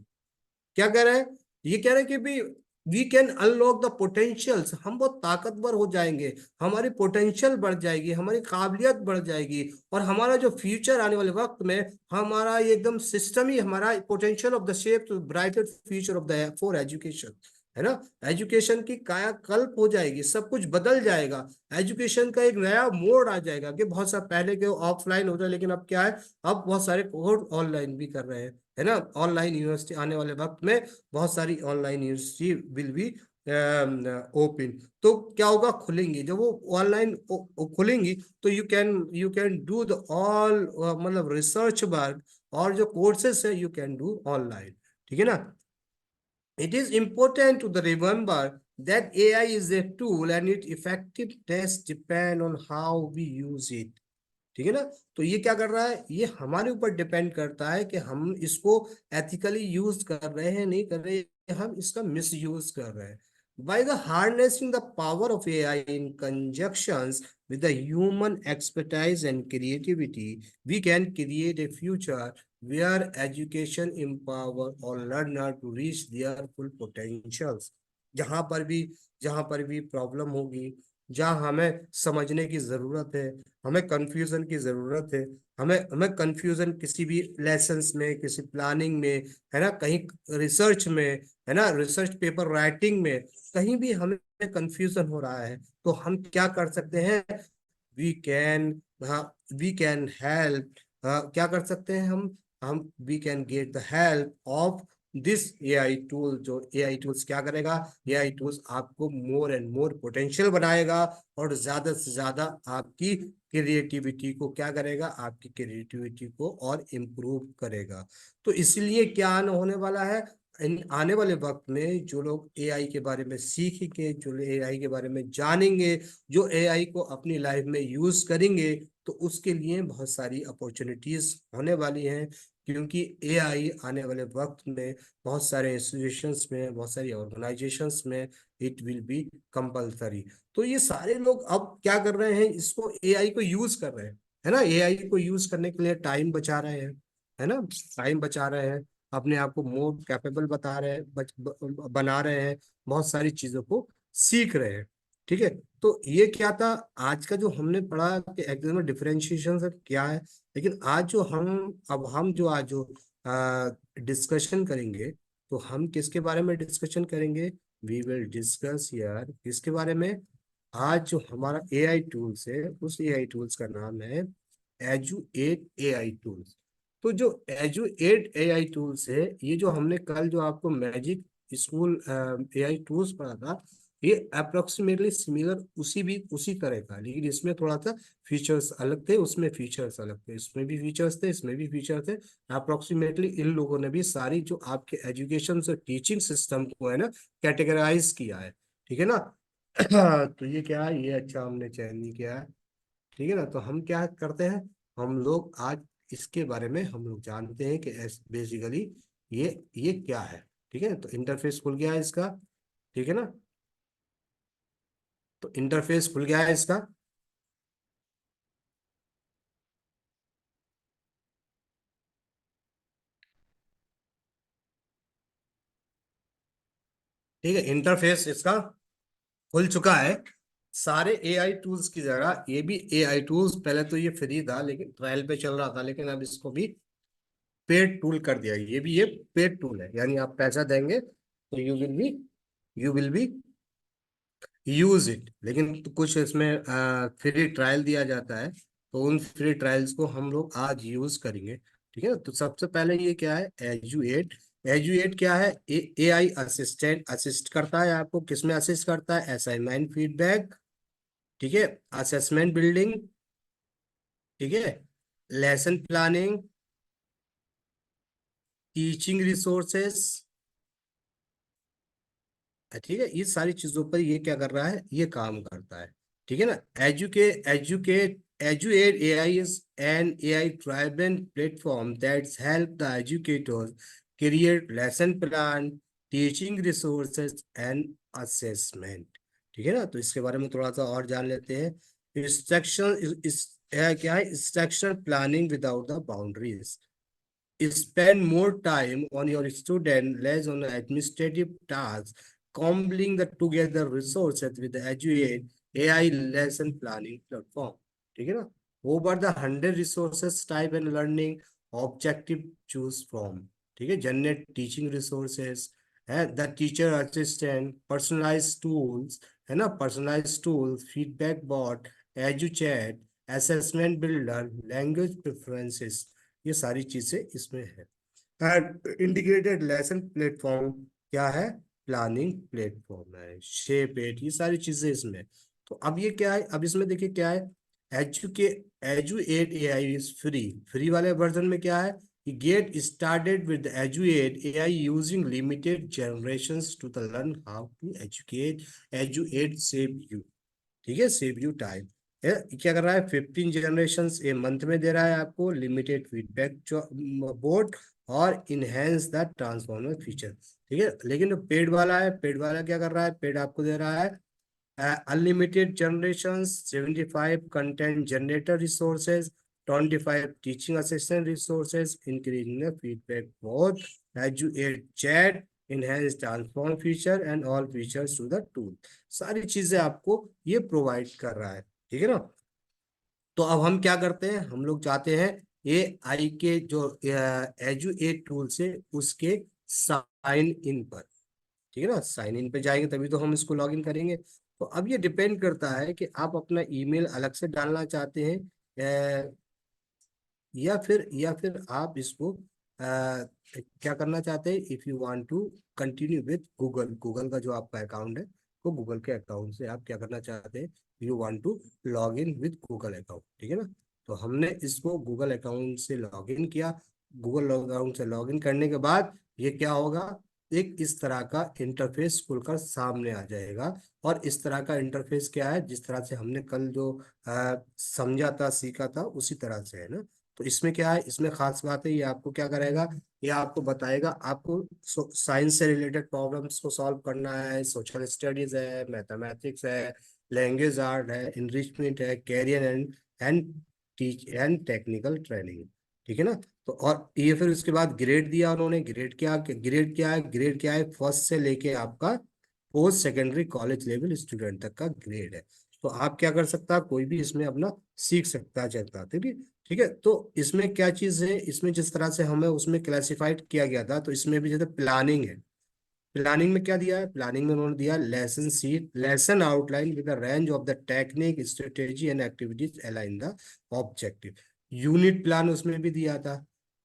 क्या कह रहे हैं, ये कह रहे हैं कि भी we can unlock the potentials, हम बहुत ताकतवर हो जाएंगे, हमारी पोटेंशियल बढ़ जाएगी, हमारी काबिलियत बढ़ जाएगी, और हमारा जो फ्यूचर आने वाले वक्त में, हमारा ये एकदम सिस्टम ही हमारा potential of the shape to brighter future of the for education, है ना। एजुकेशन की कायाकल्प हो जाएगी, सब कुछ बदल जाएगा, एजुकेशन का एक नया मोड आ जाएगा। कि बहुत सा पहले के ऑफलाइन होता है, लेकिन अब क्या है, अब बहुत सारे कोर्स ऑनलाइन भी कर रहे हैं, है ना। ऑनलाइन यूनिवर्सिटी आने वाले वक्त में बहुत सारी online university will be open. तो क्या होगा, खुलेंगी, जब वो ऑनलाइन खुलेंगी तो you can do the all, मतलब रिसर्च वर्क और जो कोर्सेस है यू कैन डू ऑनलाइन। ठीक है ना। It is important to remember that AI is a tool and its effectiveness depend on how we use it। ठीक है ना। तो ये क्या कर रहा है, ये हमारे ऊपर डिपेंड करता है कि हम इसको एथिकली यूज कर रहे हैं, नहीं कर रहे हैं, हम इसका मिस यूज कर रहे हैं। By the harnessing the power of AI in conjunctions with the human expertise and creativity, we can create a future where education empower all learner to reach their full potentials। जहां पर भी जहां पर भी problem होगी, जहां हमें समझने की जरूरत है, हमें कंफ्यूजन की जरूरत है, हमें हमें कंफ्यूजन किसी भी लेसन्स में, किसी प्लानिंग में, है ना, कहीं रिसर्च में, है ना, रिसर्च पेपर राइटिंग में, कहीं भी हमें कंफ्यूजन हो रहा है, तो हम क्या कर सकते हैं, we can we can help, क्या कर सकते हैं हम we can get the help of this AI tool. जो एआई टूल्स क्या करेगा, एआई टूल्स आपको मोर एंड मोर पोटेंशियल बनाएगा, और ज्यादा से ज्यादा आपकी क्रिएटिविटी को क्या करेगा, आपकी क्रिएटिविटी को और इम्प्रूव करेगा। तो इसलिए क्या होने वाला है, इन आने वाले वक्त में जो लोग एआई के बारे में सीखेंगे, जो एआई के बारे में जानेंगे, जो एआई को अपनी लाइफ में यूज करेंगे, तो उसके लिए बहुत सारी अपॉर्चुनिटीज होने वाली हैं। क्योंकि एआई आने वाले वक्त में बहुत सारे इंस्टीट्यूशंस में, बहुत सारी ऑर्गेनाइजेशंस में इट विल बी कंपलसरी। तो ये सारे लोग अब क्या कर रहे हैं, इसको एआई को यूज कर रहे हैं, है ना। एआई को यूज करने के लिए टाइम बचा रहे हैं, है ना, टाइम बचा रहे हैं, अपने आप को मोर कैपेबल बता रहे हैं, बना रहे हैं, बहुत सारी चीजों को सीख रहे हैं। ठीक है। तो ये क्या था, आज का जो हमने पढ़ा कि एग्जाम में डिफरेंशिएशन से क्या है। लेकिन आज जो हम जो आज जो डिस्कशन करेंगे, तो हम किसके बारे में डिस्कशन करेंगे? वी विल डिस्कस यार किसके बारे में? आज जो हमारा एआई टूल्स है, उस एआई टूल्स का नाम है एजुएट एआई टूल्स। तो जो एजुएट एआई टूल्स है, ये जो हमने कल जो आपको मैजिक स्कूल एआई टूल्स पढ़ा था, ये अप्रोक्सीमेटली सिमिलर उसी तरह का, लेकिन इसमें थोड़ा सा फीचर्स अलग थे, उसमें फीचर्स अलग थे, इसमें भी फीचर्स थे, इसमें भी फीचर थे। अप्रोक्सीमेटली इन लोगों ने भी सारी जो आपके एजुकेशन से टीचिंग सिस्टम को है ना, कैटेगराइज किया है। ठीक है ना। तो ये क्या है, ये अच्छा हमने चयन नहीं किया है। ठीक है ना। तो हम क्या करते हैं, हम लोग आज इसके बारे में हम लोग जानते हैं कि बेसिकली ये क्या है। ठीक है। तो इंटरफेस खुल गया है इसका। ठीक है ना। तो इंटरफेस खुल गया है इसका। ठीक है, इंटरफेस इसका खुल चुका है। सारे एआई टूल्स की जगह ये भी एआई टूल्स, पहले तो ये फ्री था लेकिन ट्रायल पे चल रहा था, लेकिन अब इसको भी पेड टूल कर दिया। ये पेड टूल है, यानी आप पैसा देंगे तो you will be use it. लेकिन तो कुछ इसमें फ्री ट्रायल दिया जाता है, तो उन फ्री ट्रायल्स को हम लोग आज यूज करेंगे। ठीक है। तो सबसे पहले ये क्या है, एजुएट। एजुएट क्या है? ए आई असिस्टेंट, असिस्ट करता है आपको। किसमें असिस्ट करता है? असाइनमेंट फीडबैक, ठीक है, असेसमेंट बिल्डिंग, ठीक है, लेसन प्लानिंग, टीचिंग रिसोर्सेस। ठीक है, ये सारी चीजों पर ये क्या कर रहा है, ये काम करता है। ठीक है ना। Eduaide AI is an AI driven platform that's help the educators create lesson plan, teaching resources and assessment. ठीक है ना। तो इसके बारे में थोड़ा सा और जान लेते हैं। इंस्ट्रक्शन इस क्या है, instruction planning without the boundaries. Spend more time on your student, less on administrative tasks, combing the together resources with the Eduate AI lesson planning platform. ठीक है ना। Over the 100 resources type and learning objective choose from. ठीक है, generate teaching resources, है the teacher assistant, personalized tools, है ना, personalized tools, feedback bot, EduChat, assessment builder, language preferences, ये सारी चीजें इसमें है। इंटीग्रेटेड लेसन प्लेटफॉर्म क्या है? प्लानिंग प्लेटफॉर्म है। शेप एट, ये सारी चीजें इसमें। तो अब ये क्या है, अब इसमें देखिए क्या है, एजू के Eduaide AI is free. Free वाले वर्जन में क्या है, get started with Eduaide AI using limited generations to the learn how to educate. Eduaide save you, ठीक है, सेव यू टाइम है। क्या कर रहा है, 15 जनरेशन ए मंथ में दे रहा है आपको, लिमिटेड फीडबैक बोर्ड, और इनहेंस द ट्रांसफॉर्मर फीचर। ठीक है। लेकिन जो पेड वाला है, पेड वाला क्या कर रहा है, पेड आपको दे रहा है unlimited generation, 75 content generator resources, 25 teaching assistant resources, increasing the feedback board, Eduaide chat, enhance transform feature and all features to the tool. सारी चीजें आपको ये प्रोवाइड कर रहा है। ठीक है ना। तो अब हम क्या करते हैं, हम लोग जाते हैं ए आई के जो एजू ए टूल से उसके साइन इन पर। ठीक है ना, साइन इन पे जाएंगे तभी तो हम इसको लॉग इन करेंगे। तो अब ये डिपेंड करता है कि आप अपना ईमेल अलग से डालना चाहते हैं, या फिर आप इसको क्या करना चाहते हैं, if you want to continue with Google. Google का जो आपका अकाउंट है, तो गूगल के अकाउंट से आप क्या करना चाहते हैं, you want to log in with Google account. ठीक है ना। तो हमने इसको गूगल अकाउंट से लॉग इन किया। गूगल अकाउंट से लॉग इन करने के बाद ये क्या होगा, एक इस तरह का इंटरफेस खुलकर सामने आ जाएगा। और इस तरह का इंटरफेस क्या है, जिस तरह से हमने कल जो समझा था, सीखा था, उसी तरह से है ना। तो इसमें क्या है, इसमें खास बात है, ये आपको क्या करेगा, ये आपको बताएगा आपको साइंस से रिलेटेड प्रॉब्लम्स को सॉल्व करना है, सोशल स्टडीज है, मैथमेटिक्स है, लैंग्वेज आर्ट है, इनरिचमेंट है, career and teach and technical training. ठीक है ना। तो और ये फिर उसके बाद ग्रेड दिया उन्होंने, ग्रेड क्या है, फर्स्ट से लेके आपका post secondary college level student तक का ग्रेड है। तो आप क्या कर सकता है, कोई भी इसमें अपना सीख सकता है, चलता है। ठीक है। ठीक है। तो इसमें क्या चीज है, इसमें जिस तरह से हमें उसमें क्लासिफाइड किया गया था, तो इसमें भी जैसे प्लानिंग है। प्लानिंग में क्या दिया है, प्लानिंग में उन्होंने दिया lesson sheet, lesson outline with the range of the technique strategy and activities align the objective. Unit plan उसमें भी दिया था।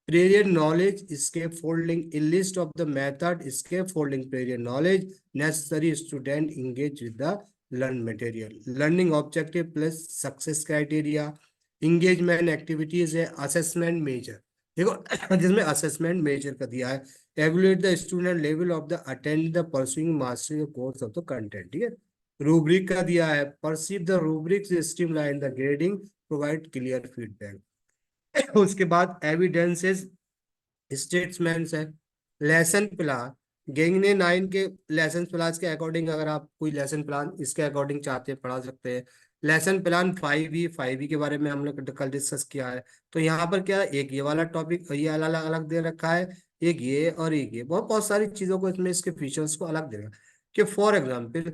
Period knowledge scaffolding, in list of the method scaffolding period knowledge necessary student engage with the learn material, learning objective plus success criteria, engagement activities है, assessment measure. देखो जिसमें assessment major का दिया है, evaluate the student level of the attend the pursuing mastery course of the content। ठीक है। Rubric का दिया है, perceive the rubrics streamline the grading, provide clear feedback। उसके बाद एविडेंसेस स्टेटमेंट्स है। लेसन प्लान, गेंगने 9 के लेसन प्लान के अकॉर्डिंग, अगर आप कोई लेसन प्लान इसके अकॉर्डिंग चाहते हैं पढ़ा सकते हैं। लेसन प्लान 5E के बारे में हम लोग कल डिस्कस किया है। तो यहाँ पर क्या है, एक ये वाला टॉपिक ये अलग अलग दे रखा है, एक ये और एक ये, बहुत बहुत सारी चीजों को इसमें इसके फीचर्स को अलग दे रखा है। कि फॉर एग्जाम्पल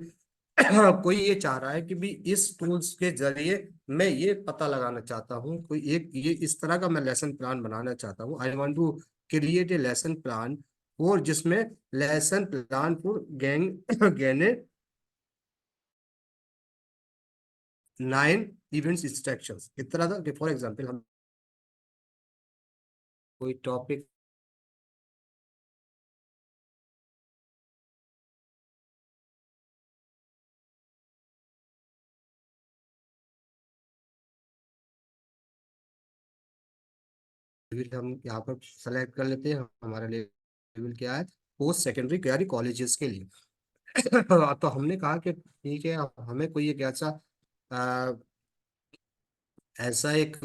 कोई ये चाह रहा है कि भी इस टूल्स के जरिए मैं ये पता लगाना चाहता हूँ, कोई एक ये इस तरह का मैं लेसन प्लान बनाना चाहता हूँ, I want to create a lesson plan, और जिसमें lesson plan for gang 9 events instructions इस तरह था। फॉर एग्जांपल हम कोई टॉपिक, हम यहाँ पर सेलेक्ट कर लेते हैं, हमारा लेवल क्या है, पोस्ट सेकेंडरी क्यारी कॉलेजेस के लिए। तो हमने कहा कि ठीक है, हमें कोई एक ऐसा एक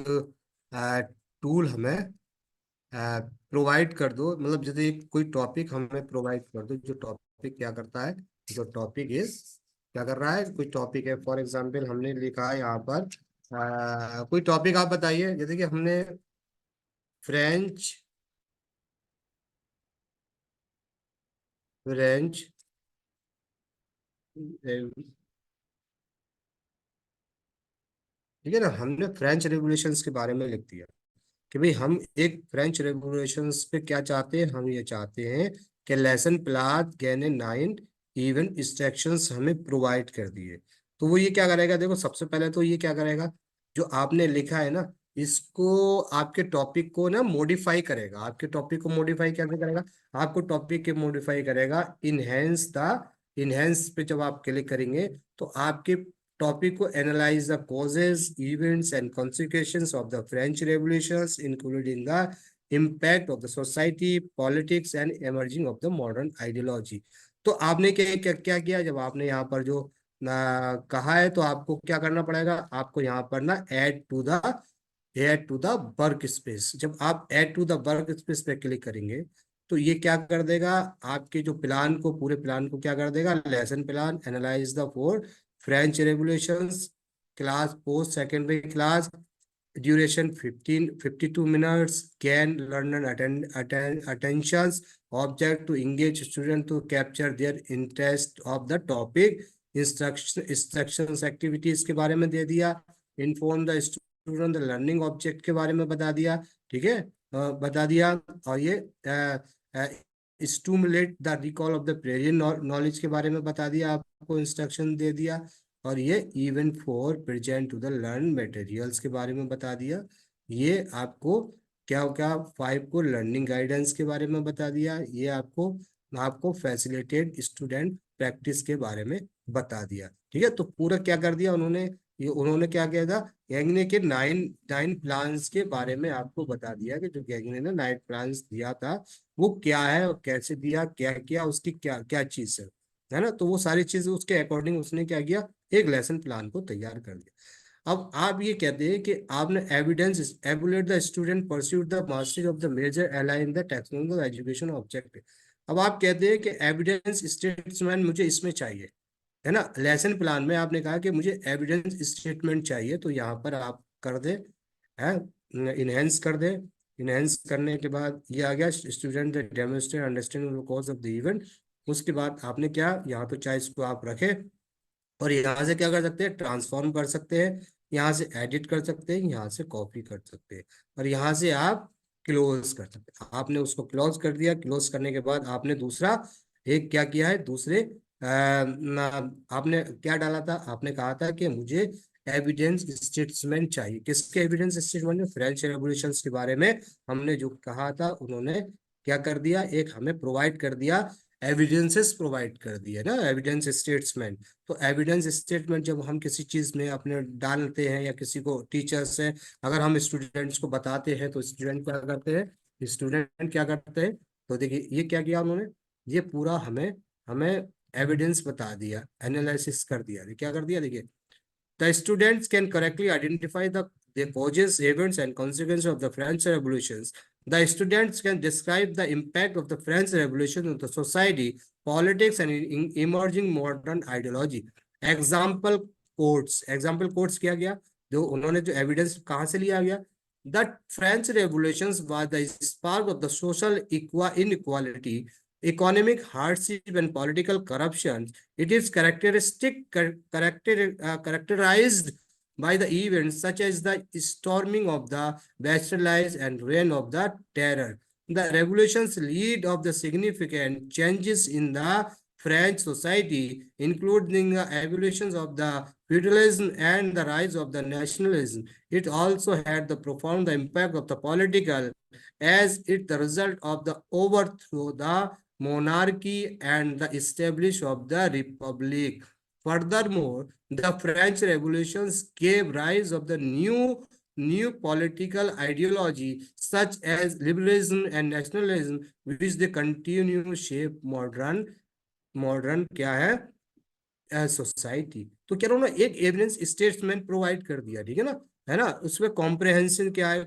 टूल हमें प्रोवाइड कर दो, मतलब जैसे कोई टॉपिक हमें प्रोवाइड कर दो, जो टॉपिक क्या करता है, जो टॉपिक इज क्या कर रहा है, कोई टॉपिक है, फॉर एग्जांपल हमने लिखा है यहाँ पर कोई टॉपिक आप बताइए, जैसे कि हमने फ्रेंच फ्रेंच ठीक है ना, हमने फ्रेंच रेवोल्यूशंस के बारे में लिख दिया कि भाई हम एक फ्रेंच रेवोल्यूशंस पे क्या चाहते हैं, हम ये चाहते हैं कि लेसन प्लान गैने 9 इवन इंस्ट्रक्शंस हमें प्रोवाइड कर दिए। तो वो ये क्या करेगा, देखो सबसे पहले तो ये क्या करेगा, जो आपने लिखा है ना, इसको आपके टॉपिक को ना मॉडिफाई करेगा, आपके टॉपिक को मॉडिफाई कैसे करेगा, आपको टॉपिक के मॉडिफाई करेगा, इनहेंस पे जब आप क्लिक करेंगे तो आपके टॉपिक को analyse the causes events and consequences of the French revolutions including the impact of the society politics and emerging of the modern ideology. तो आपने क्या क्या क्या किया, जब आपने यहाँ पर जो कहा है, तो आपको क्या करना पड़ेगा, आपको यहाँ पर ना add to the work space, जब आप add to the work space पे क्लिक करेंगे तो ये क्या कर देगा, आपके जो प्लान को, पूरे प्लान को क्या कर देगा, lesson plan analyse the four French revolutions class post secondary class, duration 52 minutes, can learner attentions object to engage student to capture their interest of the topic, instructions activities के बारे में दे दिया, inform the student the learning object के बारे में बता दिया। ठीक है। बता दिया। और ये stimulate the recall of the prior knowledge के बारे में बता दिया, आपको इंस्ट्रक्शन दे दिया। और ये even for present to the learn materials के बारे में बता दिया। ये आपको क्या क्या 5 को लर्निंग गाइडेंस के बारे में बता दिया। ये आपको आपको फैसिलिटेट स्टूडेंट प्रैक्टिस के बारे में बता दिया। ठीक है। तो पूरा क्या कर दिया उन्होंने, ये उन्होंने क्या किया था, गैंगने के 9 प्लान्स के बारे में आपको बता दिया कि जो गैंगने ने 9 प्लान्स दिया था वो क्या है और कैसे दिया, क्या किया, उसकी क्या क्या चीज है ना। तो वो सारी चीजें उसके अकॉर्डिंग उसने क्या किया, एक लेसन प्लान को तैयार कर दिया। अब आप ये कहते हैं कि आपने evidence evaluate the student pursuit the mastery of the measure align the technology education objective. अब आप कहते हैं कि एविडेंस स्टेटमेंट मुझे इसमें चाहिए, है ना। लेसन प्लान में आपने कहा कि मुझे एविडेंस स्टेटमेंट चाहिए, तो यहाँ पर आप कर दे, है, इनहेंस कर दे। इनहेंस करने के बाद ये आ गया student demonstrate understanding cause of the event. उसके बाद आपने क्या, यहाँ तो चाहे इसको आप रखे, और यहाँ से क्या कर सकते हैं, ट्रांसफॉर्म कर सकते हैं, यहाँ से एडिट कर सकते हैं, यहाँ से कॉपी कर सकते हैं, और यहाँ से आप क्लोज कर सकते हैं। आपने उसको क्लोज कर दिया। क्लोज करने के बाद आपने दूसरा एक क्या किया है, दूसरे आपने क्या डाला था, आपने कहा था कि मुझे एविडेंस स्टेटमेंट चाहिए। किसके एविडेंस स्टेटमेंट में, फ्रेंच रेवोल्यूशन के बारे में हमने जो कहा था, उन्होंने क्या कर दिया, एक हमें प्रोवाइड कर दिया, एविडेंसेस प्रोवाइड कर दिए ना, एविडेंस स्टेटमेंट। तो एविडेंस स्टेटमेंट जब हम किसी चीज में अपने डालते हैं, या किसी को टीचर से अगर हम स्टूडेंट्स को बताते हैं, तो स्टूडेंट क्या करते हैं, स्टूडेंट क्या करते हैं, तो देखिए ये क्या किया उन्होंने, ये पूरा हमें हमें एविडेंस बता दिया, एनालिसिस कर दिया। क्या कर दिया, देखिए, the students can correctly identify the causes, events, and consequences of the French revolutions. The students can describe the impact of the French Revolution on the society, politics, and in emerging modern ideology. Example quotes किया गया, जो उन्होंने जो evidence कहाँ से लिया गया, the French revolutions was the spark of the social inequality, economic hardship, and political corruption. It is characterized by the events such as the storming of the Bastille and reign of the terror. The revolutions lead of the significant changes in the French society, including the evolutions of the feudalism and the rise of the nationalism. It also had the profound impact of the political, as it the result of the overthrow the monarchy and the establishment of the republic. Furthermore, the French revolutions gave rise of the new political ideology such as liberalism and nationalism, which they continue shape modern क्या है society. तो क्या उन्होंने एक evidence statement provide कर दिया, ठीक है ना। उसमें कॉम्प्रहेंशन क्या है,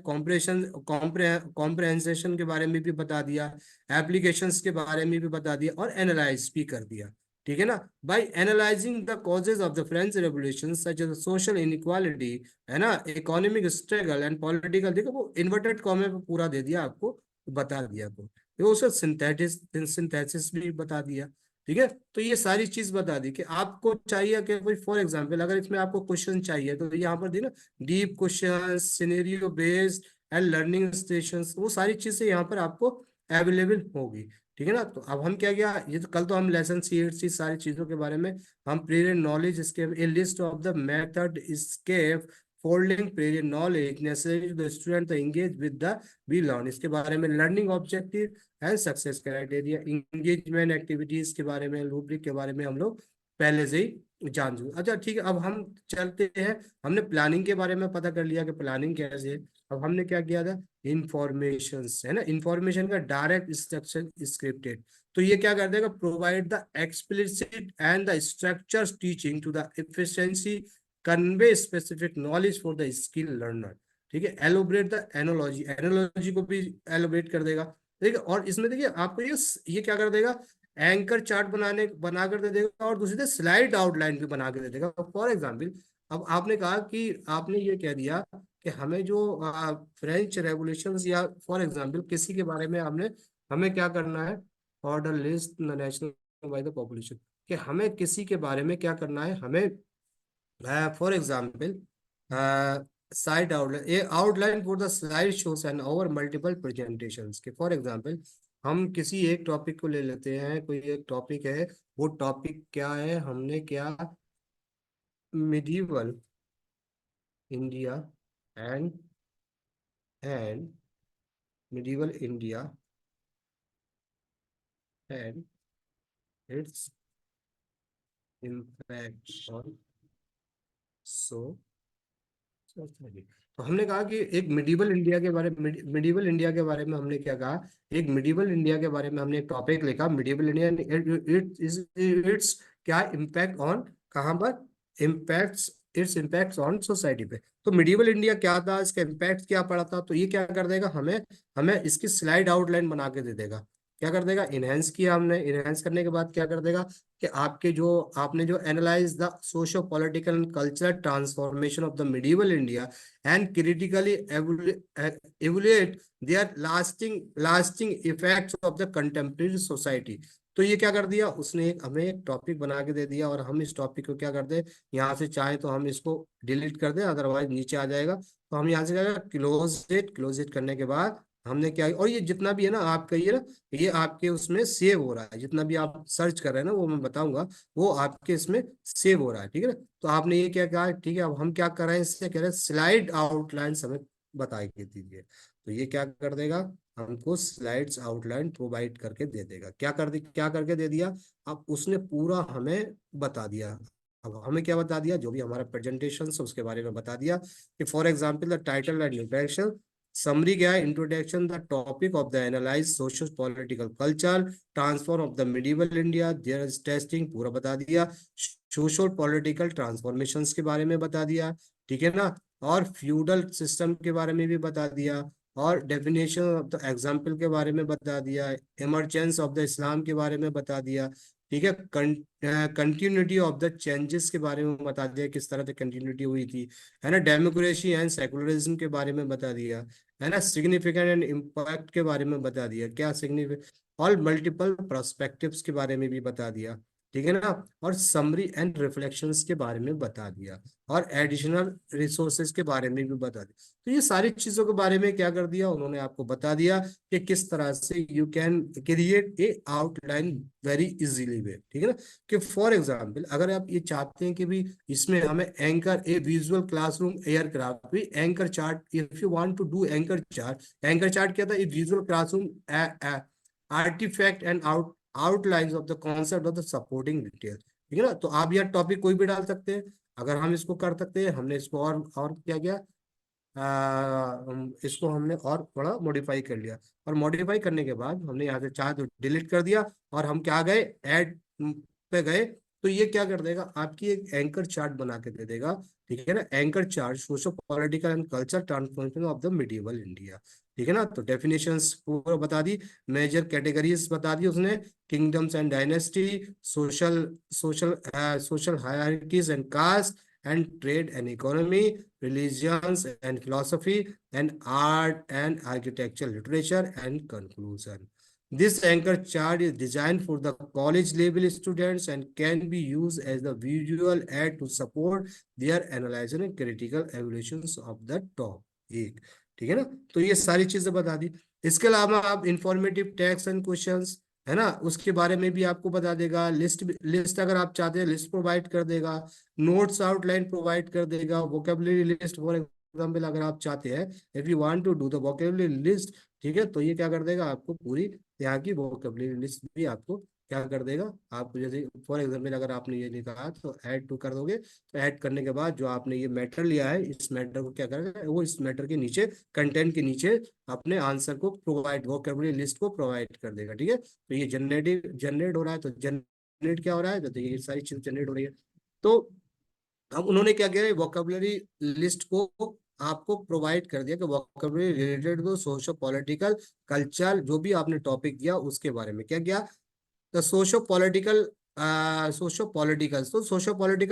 कॉम्प्रहेंसेशन के बारे में भी बता दिया, एप्लीकेशंस के बारे में भी बता दिया, और एनालाइज भी कर दिया, ठीक है ना। By analysing the causes of the French revolution such as social inequality, है ना, इकोनॉमिक स्ट्रगल एंड पॉलिटिकल, देखो वो इन्वर्टेड कॉमे पे पूरा दे दिया आपको, बता दिया आपको। ये उसका सिंथेसिस भी बता दिया, ठीक है। तो ये सारी चीज बता दी कि आपको चाहिए कि कोई फॉर एग्जांपल अगर इसमें आपको क्वेश्चन चाहिए, तो यहाँ पर दी ना, deep question, scenario based and learning stations, वो सारी चीजें यहाँ पर आपको अवेलेबल होगी, ठीक है ना। तो अब हम क्या किया, ये तो कल तो हम लेसन सी सारी चीजों के बारे में हम प्रीवियस नॉलेज इसके a list of the method इसके folding previous knowledge necessary to the student to engage with the we learn, इसके बारे में learning objective and success criteria, engagement activities के बारे में, रूब्रिक के बारे में हम लोग पहले से ही जान चुके। अच्छा ठीक है, अब हम चलते हैं। हमने प्लानिंग के बारे में पता कर लिया कि प्लानिंग कैसे है। अब हमने क्या किया था, इंफॉर्मेशन, है ना, इंफॉर्मेशन का डायरेक्ट इंस्ट्रक्शन स्क्रिप्टेड। तो ये क्या कर देगा, provide the explicit and the structure teaching to the efficiency, convey specific knowledge for the skill learner, ठीक है। एलोबरेट द एनोलॉजी, एनोलॉजी को भी एलोबरेट कर देगा, ठीक है। और इसमें देखिए आपको ये क्या कर देगा, एंकर चार्ट बना कर दे देगा, और दूसरी स्लाइड आउटलाइन भी बना के दे देगा। फॉर एग्जाम्पल, अब आपने कहा कि आपने ये कह दिया कि हमें जो फ्रेंच रेवोल्यूशन, या फॉर एग्जाम्पल किसी के बारे में आपने, हमें क्या करना है, order list national by the population, कि हमें किसी के बारे में क्या करना है, हमें for example side outline, A outline for the slide shows and over multiple presentations के। फॉर एग्जाम्पल हम किसी एक टॉपिक को ले लेते हैं, कोई एक टॉपिक है, वो टॉपिक क्या है, हमने क्या, medieval India and and medieval India and its impact on so तो हमने कहा कि एक मिडिवल इंडिया के बारे में हमने क्या कहा, एक मिडिवल इंडिया के बारे में हमने एक टॉपिक लिखा, मिडिवल इंडिया इट्स क्या इम्पैक्ट ऑन, कहाँ पर impacts, it's impacts on society पे। तो मिडिवल इंडिया क्या था, इसका इम्पैक्ट क्या पड़ा था, तो ये क्या कर देगा, हमें हमें इसकी स्लाइड आउटलाइन बना के दे देगा। क्या कर देगा, इनहेंस किया हमने, इनहेंस करने के बाद क्या कर देगा कि आपके जो आपने जो analyse the socio political and cultural transformation of the medieval India and critically evaluate their lasting effects of the contemporary society। तो ये क्या कर दिया उसने, एक हमें एक टॉपिक बना के दे दिया, और हम इस टॉपिक को क्या कर दे, यहाँ से चाहे तो हम इसको डिलीट कर दें, अदरवाइज नीचे आ जाएगा। तो हम यहाँ से क्या, क्लोज इट करने के बाद हमने क्या, और ये जितना भी है ना आपका, ये ना ये आपके उसमें सेव हो रहा है, जितना भी आप सर्च कर रहे हैं ना वो मैं बताऊंगा, वो आपके इसमें सेव हो रहा है, ठीक है ना। तो आपने ये क्या कहा, ठीक है, अब हम क्या कर रहे हैं, इससे कह रहे हैं स्लाइड आउटलाइंस हमें बता के दीजिए। तो ये क्या कर देगा, हमको स्लाइड्स आउटलाइन प्रोवाइड करके दे देगा। क्या करके दे दिया, अब उसने पूरा हमें बता दिया। अब हमें क्या बता दिया, जो भी हमारा प्रेजेंटेशन है उसके बारे में बता दिया कि for example the title and introduction, summary क्या है, introduction the topic of the analyse social political culture transform of the medieval India, there is testing, पूरा बता दिया। सोशल पॉलिटिकल ट्रांसफॉर्मेशंस के बारे में बता दिया, ठीक है ना, और फ्यूडल सिस्टम के बारे में भी बता दिया, और डेफिनेशन ऑफ द एग्जाम्पल के बारे में बता दिया, इमरजेंस ऑफ द इस्लाम के बारे में बता दिया, ठीक है, कंटिन्यूटी ऑफ द चेंजेस के बारे में बता दिया, किस तरह से कंटिन्यूटी हुई थी, है ना, डेमोक्रेसी एंड सेकुलरिज्म के बारे में बता दिया, है ना, सिग्निफिकेंट एंड इम्पैक्ट के बारे में बता दिया, क्या सिग्निफिकेंट, और मल्टीपल पर्सपेक्टिव्स के बारे में भी बता दिया, ठीक है ना, और समरी एंड रिफ्लेक्शंस के बारे में बता दिया, और एडिशनल रिसोर्सेज के बारे में भी बता दिया। तो ये सारी चीजों के बारे में क्या कर दिया उन्होंने, आपको बता दिया कि किस तरह से you can create a outline very easily way, ठीक है ना। कि फॉर एग्जांपल अगर आप ये चाहते हैं कि भी इसमें हमें anchor a visual classroom aircraft भी anchor chart, if you want to do anchor chart क्या था, a visual classroom artifact and outlines of the concept of the supporting detail, ठीक है ना। तो आप यह टॉपिक कोई भी डाल सकते हैं, अगर हम इसको कर सकते हैं, हमने इसको और क्या किया, इसको हमने और थोड़ा मॉडिफाई कर लिया, और मॉडिफाई करने के बाद हमने यहाँ से चाहे तो डिलीट कर दिया, और हम क्या गए, ऐड पे गए। तो ये क्या कर देगा, आपकी एक एंकर चार्ट बना के दे देगा, ठीक है ना, anchor chart socio political and culture transformation of the medieval India, ठीक है ना। तो डेफिनेशंस पूरा बता दी, मेजर कैटेगरीज बता दी उसने, kingdoms and dynasty, social social social hierarchies and caste and trade and economy, religions and philosophy, and art and architecture, literature, and conclusion. This anchor chart is designed for the college level students and can be used as the visual aid to support their analysis and critical evaluations of the topic, ठीक है ना। तो ये सारी चीजें बता दी। इसके अलावा आप इंफॉर्मेटिव टैक्स एंड क्वेश्चंस, है ना, उसके बारे में भी आपको बता देगा, लिस्ट अगर आप चाहते हैं लिस्ट प्रोवाइड कर देगा, नोट्स आउटलाइन प्रोवाइड कर देगा, वोकेबलरी लिस्ट फॉर एग्जाम्पल अगर आप चाहते हैं, if you want to do the vocabulary list, ठीक है, तो ये क्या कर देगा, आपको पूरी यहाँ की वोकेबलरी लिस्ट भी आपको क्या कर देगा, आपको जैसे फॉर एग्जाम्पल अगर आपने ये नहीं कहा तो ऐड टू कर दोगे, तो ऐड करने के बाद जो आपने ये मैटर लिया है, इस मैटर को क्या करेगा, वो इस मैटर के नीचे, कंटेंट के नीचे अपने आंसर को प्रोवाइड, वोकेबलरी लिस्ट को प्रोवाइड कर देगा, ठीक है। तो ये जनरेट हो रहा है, तो जनरेट क्या हो रहा है, तो देखिए ये सारी चीज जनरेट हो रही है। तो अब उन्होंने क्या किया, वोकेबलरी लिस्ट को आपको प्रोवाइड कर दिया कि vocabulary related to socio political culture, जो भी आपने टॉपिक दिया उसके बारे में क्या किया, द सोशो पॉलिटिकल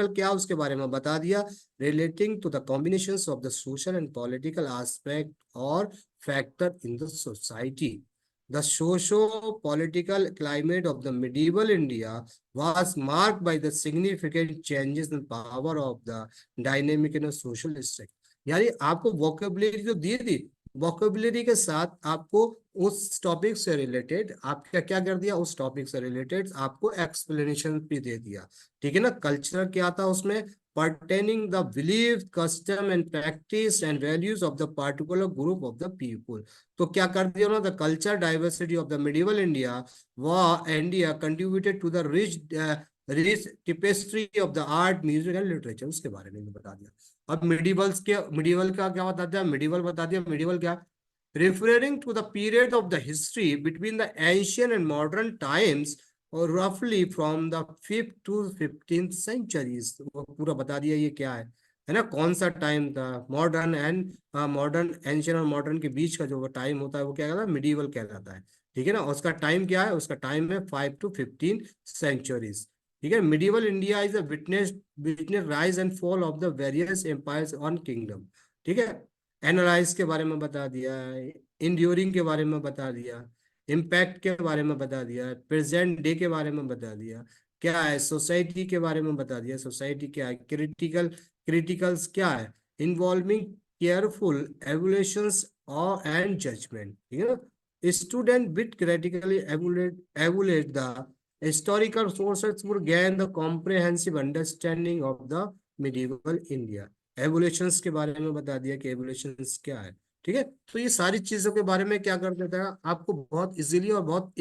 क्या उसके बारे में बता दिया, relating to the combination of the social and political aspect और factor in the society. The socio-political climate of the medieval India was marked by the significant changes in power of the dynamic in a social structure। यानी आपको vocabulary जो दी थी, vocabulary के साथ आपको उस topic से रिलेटेड आप क्या क्या कर दिया, उस टॉपिक से रिलेटेड आपको एक्सप्लेनेशन भी दे दिया, ठीक है ना। कल्चर क्या था उसमें, pertaining the belief, custom and practice and values of the particular group of the people। तो क्या कर दिया उन्होंने, the culture diversity of the medieval India India contributed to the rich tapestry of the art music and literature, उसके बारे में भी बता दिया। अब मिडिवल का क्या बता दिया, मिडिवल बता दिया, मिडिवल क्या, referring to the period of the history between the ancient and modern times or roughly from the 5th to 15th centuries। वो पूरा बता दिया ये क्या है ना, कौन सा टाइम था, मॉडर्न एंड मॉडर्न, एंशियंट और मॉडर्न के बीच का जो टाइम होता है वो क्या कहलाता है, मिडिवल कहलाता है। ठीक है ना, और उसका टाइम क्या है, उसका टाइम है 5 to 15 सेंचुरीज। ठीक है, medieval India is a witness rise and fall of the various empires on kingdom. ठीक है, एनालाइज के बारे में बता दिया, इंड्यूरिंग के बारे में बता दिया, इम्पैक्ट के बारे में बता दिया, प्रेजेंट डे के बारे में बता दिया, क्या है सोसाइटी के बारे में बता दिया, सोसाइटी क्या है, क्रिटिकल्स क्या है, इन्वॉल्विंग केयरफुल एवुलेशंस और एंड जजमेंट। ठीक है ना, student with critically evaluate the historical sources would gain the comprehensive understanding of the medieval India। Evolutions के बारे में बता दिया कि एवोल्यूशंस क्या है। ठीक है, तो ये सारी चीजों के बारे में क्या कर देता है आपको, बहुत इजीली और बहुत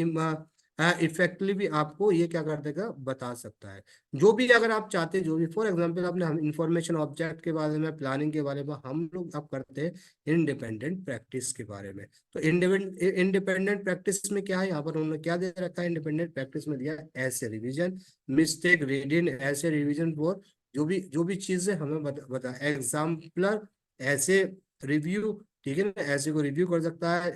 इफेक्टिवली भी आपको ये क्या कर देगा, बता सकता है। जो भी अगर आप चाहते हैं, जो भी फॉर एग्जांपल आपने, हम इंफॉर्मेशन ऑब्जेक्ट के बारे में, प्लानिंग के बारे में हम लोग अब करते हैं इंडिपेंडेंट प्रैक्टिस के बारे में। तो इंडिपेंडेंट प्रैक्टिस में क्या है, यहाँ पर उन्होंने क्या दे रखा है, इंडिपेंडेंट प्रैक्टिस में दिया ऐसे रिवीजन, मिस्टेक रीडिंग, ऐसे रिवीजन फॉर जो भी चीजें हमें बता एग्जाम्पलर, ऐसे रिव्यू। ठीक है ना, ऐसे को रिव्यू कर सकता है,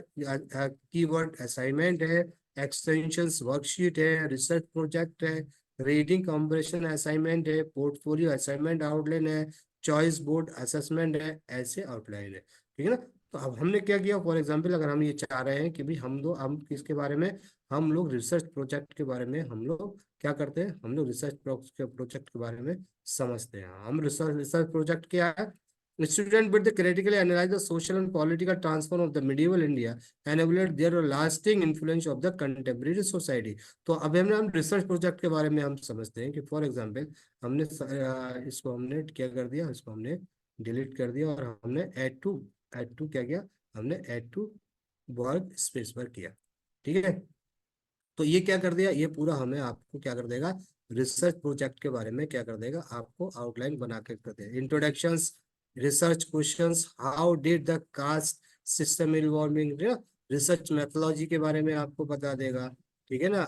कीवर्ड असाइनमेंट है, एक्सटेंशंस वर्कशीट है, रिसर्च प्रोजेक्ट है, रीडिंग कॉम्प्रेशन असाइनमेंट है, पोर्टफोलियो असाइनमेंट आउटलाइन है, चॉइस बोर्ड असेसमेंट है, ऐसे आउटलाइन है। ठीक है ना, तो अब हमने क्या किया, फॉर एग्जाम्पल अगर हम ये चाह रहे हैं कि भाई हम किसके बारे में, हम लोग रिसर्च प्रोजेक्ट के बारे में हम लोग क्या करते हैं, हम लोग रिसर्च प्रोजेक्ट के बारे में समझते हैं। हम रिसर्च प्रोजेक्ट क्या है, student with the critically analyze the social and political transform of the medieval India and evaluate their lasting influence of the contemporary society। तो अब हम रिसर्च प्रोजेक्ट के बारे में हम समझते हैं कि फॉर एग्जांपल हमने इसको हमने क्या कर दिया, इसको हमने डिलीट कर दिया और हमने ऐड टू क्या किया, हमने ऐड टू वर्क स्पेस पर किया। ठीक है, तो ये क्या कर दिया, ये पूरा हमें आपको क्या कर देगा, रिसर्च प्रोजेक्ट के बारे में क्या कर देगा, आपको आउटलाइन बना के कर देगा। Introductions, research questions, how did the caste system involving, research methodology के बारे में आपको बता देगा। ठीक है ना,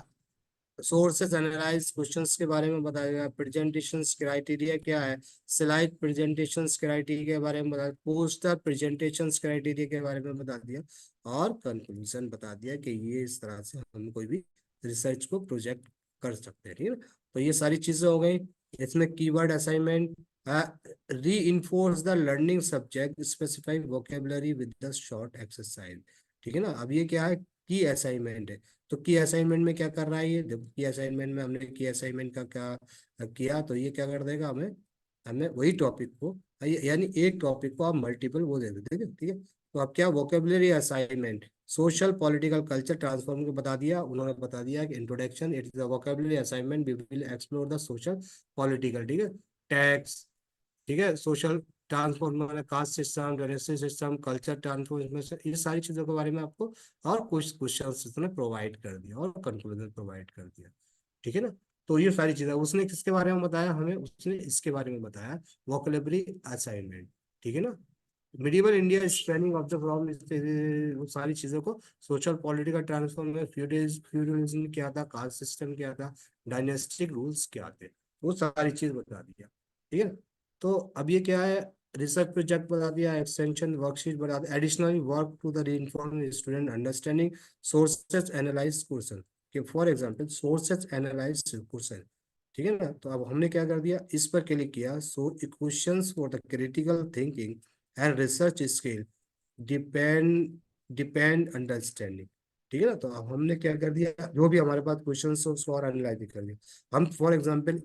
सोर्सेस एनालाइज क्वेश्चंस के बारे में बताएगा, प्रेजेंटेशंस क्राइटेरिया क्या है, स्लाइड प्रेजेंटेशंस क्राइटेरिया के बारे में बता, पोस्टर प्रेजेंटेशंस क्राइटेरिया के बारे में बता दिया, और कंक्लूजन बता दिया कि ये इस तरह से हम कोई भी रिसर्च को प्रोजेक्ट कर सकते हैं। ठीक है ना, तो ये सारी चीजें हो गई। इसमें कीवर्ड असाइनमेंट, री enforce the learning subject, specify vocabulary with the short exercise. ठीक है ना, अब ये क्या है, की असाइनमेंट है। तो की असाइनमेंट में क्या कर रहा है, ये जब की असाइनमेंट में हमने की असाइनमेंट का क्या किया, तो ये क्या कर देगा, हमें हमें वही टॉपिक को, यानी एक टॉपिक को आप मल्टीपल वो दे देते हैं। ठीक है, तो अब क्या, vocabulary assignment, social political culture transform को बता दिया, उन्होंने बता दिया कि introduction, it is a vocabulary assignment, we will explore the social political. ठीक है, टैक्स, ठीक है, social transformation, caste system, generation system, culture transformation, ये सारी चीजों के बारे में आपको और कुछ क्वेश्चन उसने प्रोवाइड कर दिया और कंक्लूजन प्रोवाइड कर दिया। ठीक है ना, तो ये सारी चीजें उसने किसके बारे में बताया हमें, उसने इसके बारे में बताया, वोकेबलरी असाइनमेंट। ठीक है ना, medieval India spanning of the problem, वो सारी चीजों को, सोशल पॉलिटिकल ट्रांसफॉर्मेशन, फ्यूडलिज्म क्या था, कास्ट सिस्टम क्या था, डायनेस्टिक रूल्स क्या थे, वो सारी चीज बता दिया। ठीक है, तो अब ये क्या है, रिसर्च प्रोजेक्ट बता दिया, एक्सटेंशन वर्कशीट बता दिया, additionally work to the reinforce student understanding sources analyse question, कि for example sources analyse question. ठीक है ना, तो अब हमने क्या कर दिया, इस पर क्लिक किया, so equations for the critical thinking and research skill depend depend understanding. ठीक है ना, तो अब हमने क्या कर दिया, जो भी हमारे पास क्वेश्चन हो उसको और एनालाइज कर दिया। हम फॉर एग्जांपल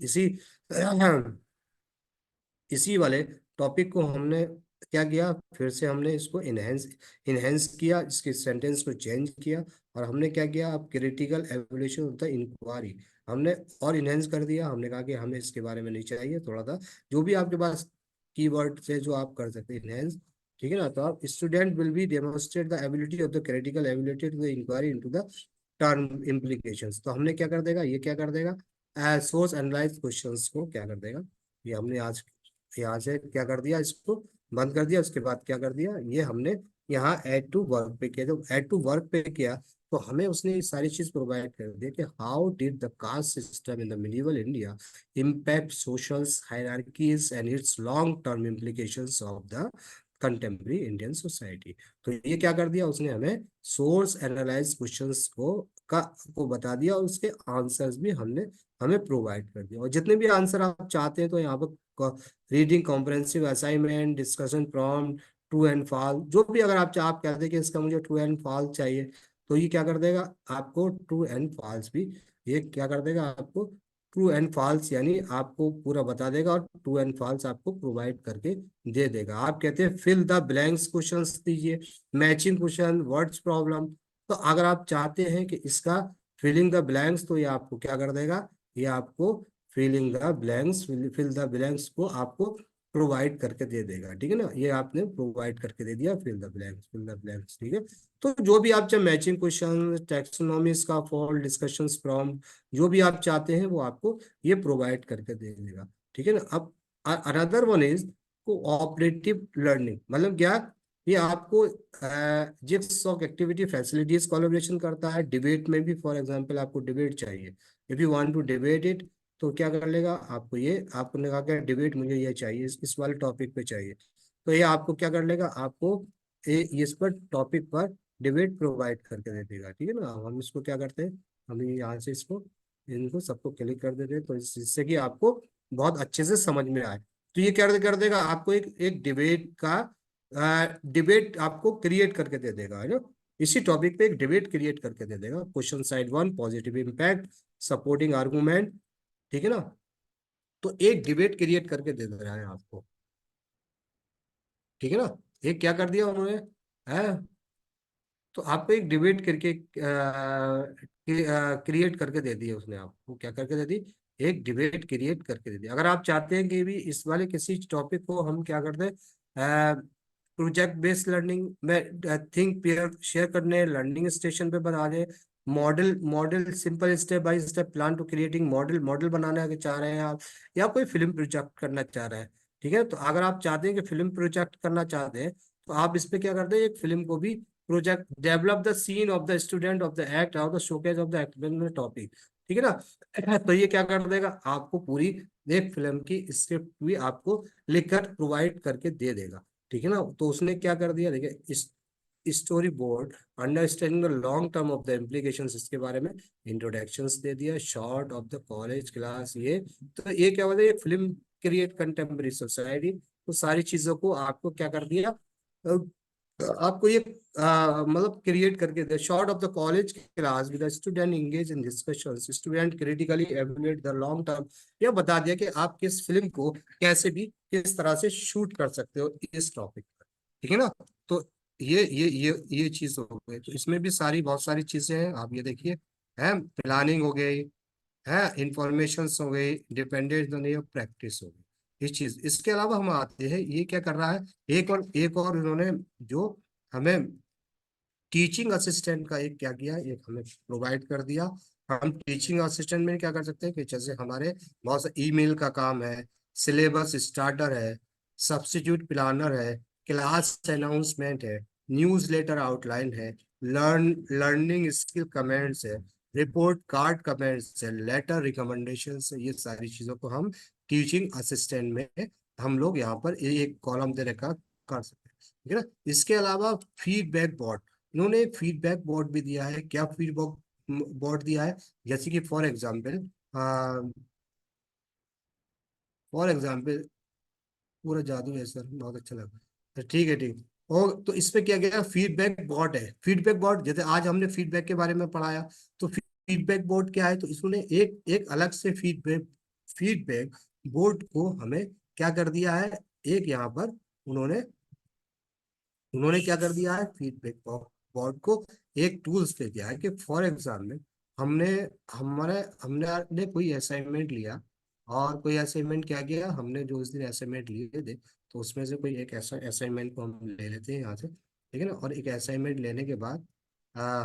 इसी वाले टॉपिक को हमने क्या किया, फिर से हमने इसको इनहेंस किया, इसके सेंटेंस को चेंज किया, और हमने क्या किया, अब critical evolution of the inquiry हमने और इनहेंस कर दिया। हमने कहा कि हमें इसके बारे में नहीं चाहिए, थोड़ा सा जो भी आपके पास कीवर्ड से जो आप कर सकते हैं इनहेंस। ठीक है ना, तो आप student will be demonstrate the ability of the critical ability to the inquiry into the term implications. तो हमने क्या कर देगा, ये क्या कर देगा, सोर्स एनालाइज क्वेश्चंस को क्या कर देगा, ये हमने आज यहाँ से क्या कर दिया, इसको बंद कर दिया। उसके बाद क्या कर दिया, ये हमने यहाँ ऐड टू वर्क पे किया। जब ऐड टू वर्क पे किया तो हमें उसने ये सारी चीज प्रोवाइड कर दी कि how did the caste system in the medieval India impact social hierarchies and its long term implications of the contemporary Indian society। तो ये क्या कर दिया उसने, हमें सोर्स एनालाइज क्वेश्चंस को बता दिया, और उसके आंसर्स भी हमने हमें प्रोवाइड कर दिया। और जितने भी आंसर आप चाहते हैं तो यहाँ पर reading comprehensive assignment, discussion prompt, true and false, जो भी अगर आप कहते हैं कि इसका मुझे ट्रू एंड फॉल्स चाहिए, तो ये क्या कर देगा आपको ट्रू एंड फॉल्स भी, ये क्या कर देगा आपको ट्रू एंड फॉल्स यानी आपको पूरा बता देगा, और ट्रू एंड फॉल्स आपको प्रोवाइड करके दे देगा। आप कहते हैं फिल द ब्लैंक्स क्वेश्चंस दीजिए, मैचिंग क्वेश्चन, वर्ड्स प्रॉब्लम। तो अगर आप चाहते हैं कि इसका फिलिंग द ब्लैंक्स, तो ये आपको क्या कर देगा, ये आपको filling the blanks, fill the blanks को आपको प्रोवाइड करके दे देगा। ठीक है ना, ये आपने प्रोवाइड करके दे दिया, fill the blanks, fill the blanks. ठीक है, तो जो भी आप चाहे मैचिंग क्वेश्चन, टैक्सोनॉमीज का फॉल्ट, डिस्कशंस फ्रॉम, जो भी आप चाहते हैं वो आपको ये प्रोवाइड करके दे देगा। ठीक है ना। अब another one is cooperative learning, मतलब क्या, ये आपको जिक्सॉक एक्टिविटी फैसिलिटीज कोलैबोरेशन करता है। डिबेट में भी, फॉर एग्जांपल आपको डिबेट चाहिए, if you want to debate it, तो क्या कर लेगा आपको, ये आपने कहा कि डिबेट मुझे ये चाहिए, इस वाले टॉपिक पे चाहिए, तो ये आपको क्या कर लेगा, आपको इस पर टॉपिक पर डिबेट प्रोवाइड करके दे देगा। ठीक है ना। हम इसको क्या करते हैं, हम यहाँ से इसको इनको सबको क्लिक कर देते हैं, तो जिससे कि आपको बहुत अच्छे से समझ में आए। तो ये क्या कर देगा आपको, एक एक डिबेट का डिबेट आपको क्रिएट करके दे देगा, है ना। इसी टॉपिक पे एक डिबेट क्रिएट करके दे देगा। Question side one, positive impact, supporting argument. ठीक है ना, तो एक डिबेट क्रिएट करके दे दे रहा है आपको। ठीक है ना, एक क्या कर दिया उन्होंने, है, तो आपको एक डिबेट करके क्रिएट करके दे दिया उसने, आपको क्या करके दे दी, एक डिबेट क्रिएट करके दे दी। अगर आप चाहते हैं कि भी इस वाले किसी टॉपिक को हम क्या करते हैं, प्रोजेक्ट बेस्ड लर्निंग में थिंक पेयर शेयर करने, लर्निंग स्टेशन पे बना दे, model model simple step by step plan to creating model, model बनाना के चाह रहे हैं आप, या कोई फिल्म प्रोजेक्ट करना चाह रहे हैं। ठीक है, तो अगर आप चाहते हैं कि फिल्म प्रोजेक्ट करना चाहते हैं, तो आप इस पे क्या करते हैं, एक फिल्म को भी project, develop the scene of the student of the act of the showcase of the act topic. ठीक है ना, तो ये क्या कर देगा आपको, पूरी एक फिल्म की स्क्रिप्ट भी आपको लिखकर प्रोवाइड करके दे देगा। ठीक है ना, तो उसने क्या कर दिया, देखिए इस story board, understanding the long term of the implications, इसके बारे में इंट्रोडक्शंस दे दिया, short of the college class, ये तो ये क्या होता है, फिल्म क्रिएट कंटेम्प्रेरी सोसाइटी। तो सारी चीजों को आपको क्या कर दिया, आपको ये मतलब क्रिएट करके दे, short of the college class with student engage in discussions, student critically evaluate the long term. ये बता दिया कि आप किस फिल्म को कैसे भी किस तरह से शूट कर सकते हो इस टॉपिक पर। ठीक है ना, तो ये चीज हो गई। तो इसमें भी सारी बहुत सारी चीजें हैं, आप ये देखिए, है प्लानिंग हो गई, है इंफॉर्मेशन हो गई, डिपेंडेंट ऑन योर प्रैक्टिस हो गई, इस चीज। इसके अलावा हम आते हैं, ये क्या कर रहा है, एक और इन्होंने जो हमें टीचिंग असिस्टेंट का एक क्या किया, एक हमें प्रोवाइड कर दिया। हम टीचिंग असिस्टेंट में क्या कर सकते हैं कि जैसे हमारे बहुत से ईमेल का काम है, सिलेबस स्टार्टर है, सब्स्टिट्यूट प्लानर है, क्लास अनाउंसमेंट है, न्यूज लेटर आउटलाइन है, लर्निंग स्किल कमेंट्स है, रिपोर्ट कार्ड कमेंट्स है, लेटर रिकमेंडेशन है, ये सारी चीजों को हम टीचिंग असिस्टेंट में हम लोग यहाँ पर एक कॉलम दे रखा कर सकते हैं। ठीक है ना, इसके अलावा फीडबैक बोर्ड, इन्होंने एक फीडबैक बोर्ड भी दिया है। क्या फीडबैक बोर्ड दिया है, जैसे कि फॉर एग्जाम्पल पूरा जादू है सर, बहुत अच्छा लगा। तो ठीक है, ठीक। और तो इस पे क्या गया, फीडबैक बोर्ड है। फीडबैक बोर्ड जैसे आज हमने फीडबैक के बारे में पढ़ाया, तो फीडबैक बोर्ड क्या है, तो इसने एक एक अलग से फीडबैक फीडबैक बोर्ड को हमें क्या कर दिया है, एक यहाँ पर उन्होंने उन्होंने क्या कर दिया है, फीडबैक बोर्ड को एक टूल्स दे दिया है कि फॉर एग्जाम्पल हमने हमारे हमने कोई असाइनमेंट लिया, और कोई असाइनमेंट क्या किया हमने, जो उस दिन असाइनमेंट लिए थे, तो उसमें से कोई एक ऐसा असाइनमेंट को हम ले लेते हैं यहाँ से। ठीक है ना, और एक असाइनमेंट लेने के बाद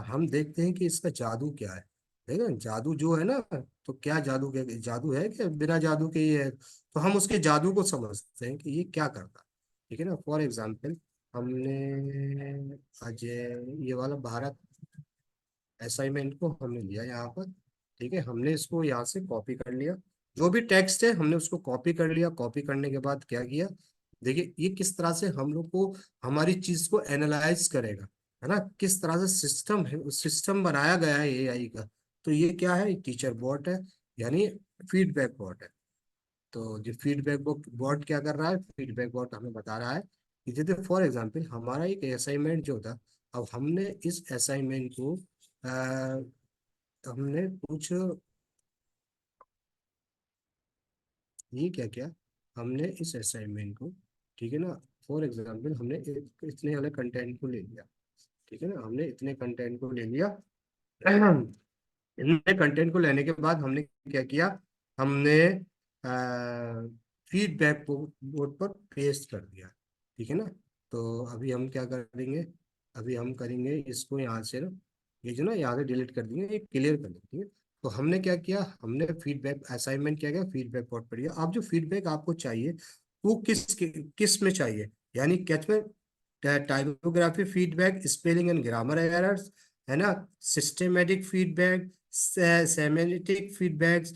हम देखते हैं कि इसका जादू क्या है। देखो जादू जो है ना, तो क्या जादू के जादू है कि बिना जादू के ही है, तो हम उसके जादू को समझते हैं कि ये क्या करता है। ठीक है ना, फॉर एग्जाम्पल हमने आज ये वाला भारत असाइनमेंट को हमने लिया यहाँ पर। ठीक है, हमने इसको यहाँ से कॉपी कर लिया, जो भी टेक्स्ट है हमने उसको कॉपी कर लिया। कॉपी करने के बाद क्या किया, देखिए ये किस तरह से हम लोग को हमारी चीज को एनालाइज करेगा, है ना, किस तरह से सिस्टम है, सिस्टम बनाया गया है एआई का। तो ये क्या है, टीचर बॉट है, यानी फीडबैक बॉट है। तो जो फीडबैक बॉट क्या कर रहा है, फीडबैक बॉट हमें बता रहा है कि जैसे फॉर एग्जांपल हमारा एक असाइनमेंट जो था, अब हमने इस असाइनमेंट को हमने कुछ ये क्या किया, हमने इस असाइनमेंट को, ठीक है ना, फॉर एग्जांपल हमने इतने वाले कंटेंट को ले लिया। ठीक है ना, हमने इतने कंटेंट को ले लिया। इतने कंटेंट को लेने के बाद हमने क्या किया, हमने फीडबैक बोर्ड पर पेस्ट कर दिया। ठीक है ना, तो अभी हम क्या करेंगे, अभी हम करेंगे इसको यहाँ से ना, ये जो ना यहाँ से डिलीट कर देंगे, ये क्लियर कर देंगे। ठीक है, तो हमने क्या किया, हमने फीडबैक असाइनमेंट किया गया, फीडबैक बोर्ड पर दिया। अब जो फीडबैक आपको चाहिए वो किस में चाहिए, यानी कैच में, typography feedback, spelling and grammar errors, है ना, systematic feedback, semantic feedbacks,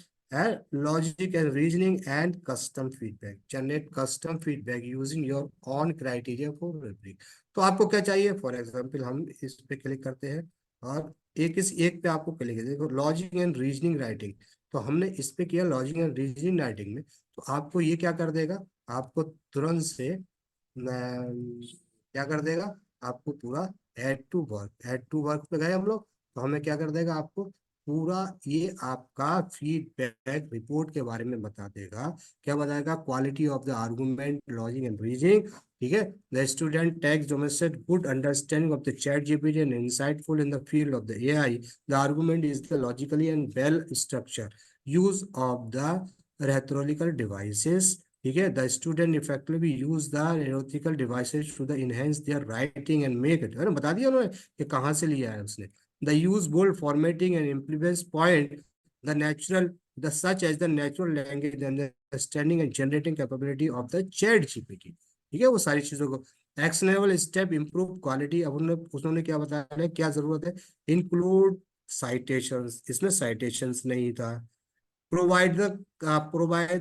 logic and reasoning and custom feedback, generate custom feedback using your own criteria for rubric. तो आपको क्या चाहिए, फॉर एग्जांपल हम इस पे क्लिक करते हैं और इस एक पे आपको क्लिक है, देखो लॉजिक एंड रीजनिंग राइटिंग। तो हमने इस पे किया लॉजिक एंड रीजनिंग राइटिंग में, तो आपको ये क्या कर देगा, आपको तुरंत से क्या कर देगा, आपको पूरा ऐड टू वर्क पे गए हम लोग, तो हमें क्या कर देगा, आपको पूरा ये आपका फीडबैक रिपोर्ट के बारे में बता देगा। क्या बताएगा, quality of the argument, logic and reasoning. ठीक है, the student takes demonstrate good understanding of the chat GPT and insightful in the field of the AI. The argument is the logically and well structure use of the rhetorical devices। ठीक है, the student effectively use the rhetorical devices to the enhance their writing and make it, है ना, बता दिया उन्होंने कि कहाँ से लिया है उसने। The use bold formatting and implements point the natural the such as the natural language and the understanding and generating capability of the chat gpt। ठीक है, वो सारी चीजों को एक्शनेबल स्टेप इम्प्रूव क्वालिटी। अब उन्होंने उन्होंने क्या बताया, क्या जरूरत है, इंक्लूड साइटेशंस, इसमें साइटेशंस नहीं था। प्रोवाइड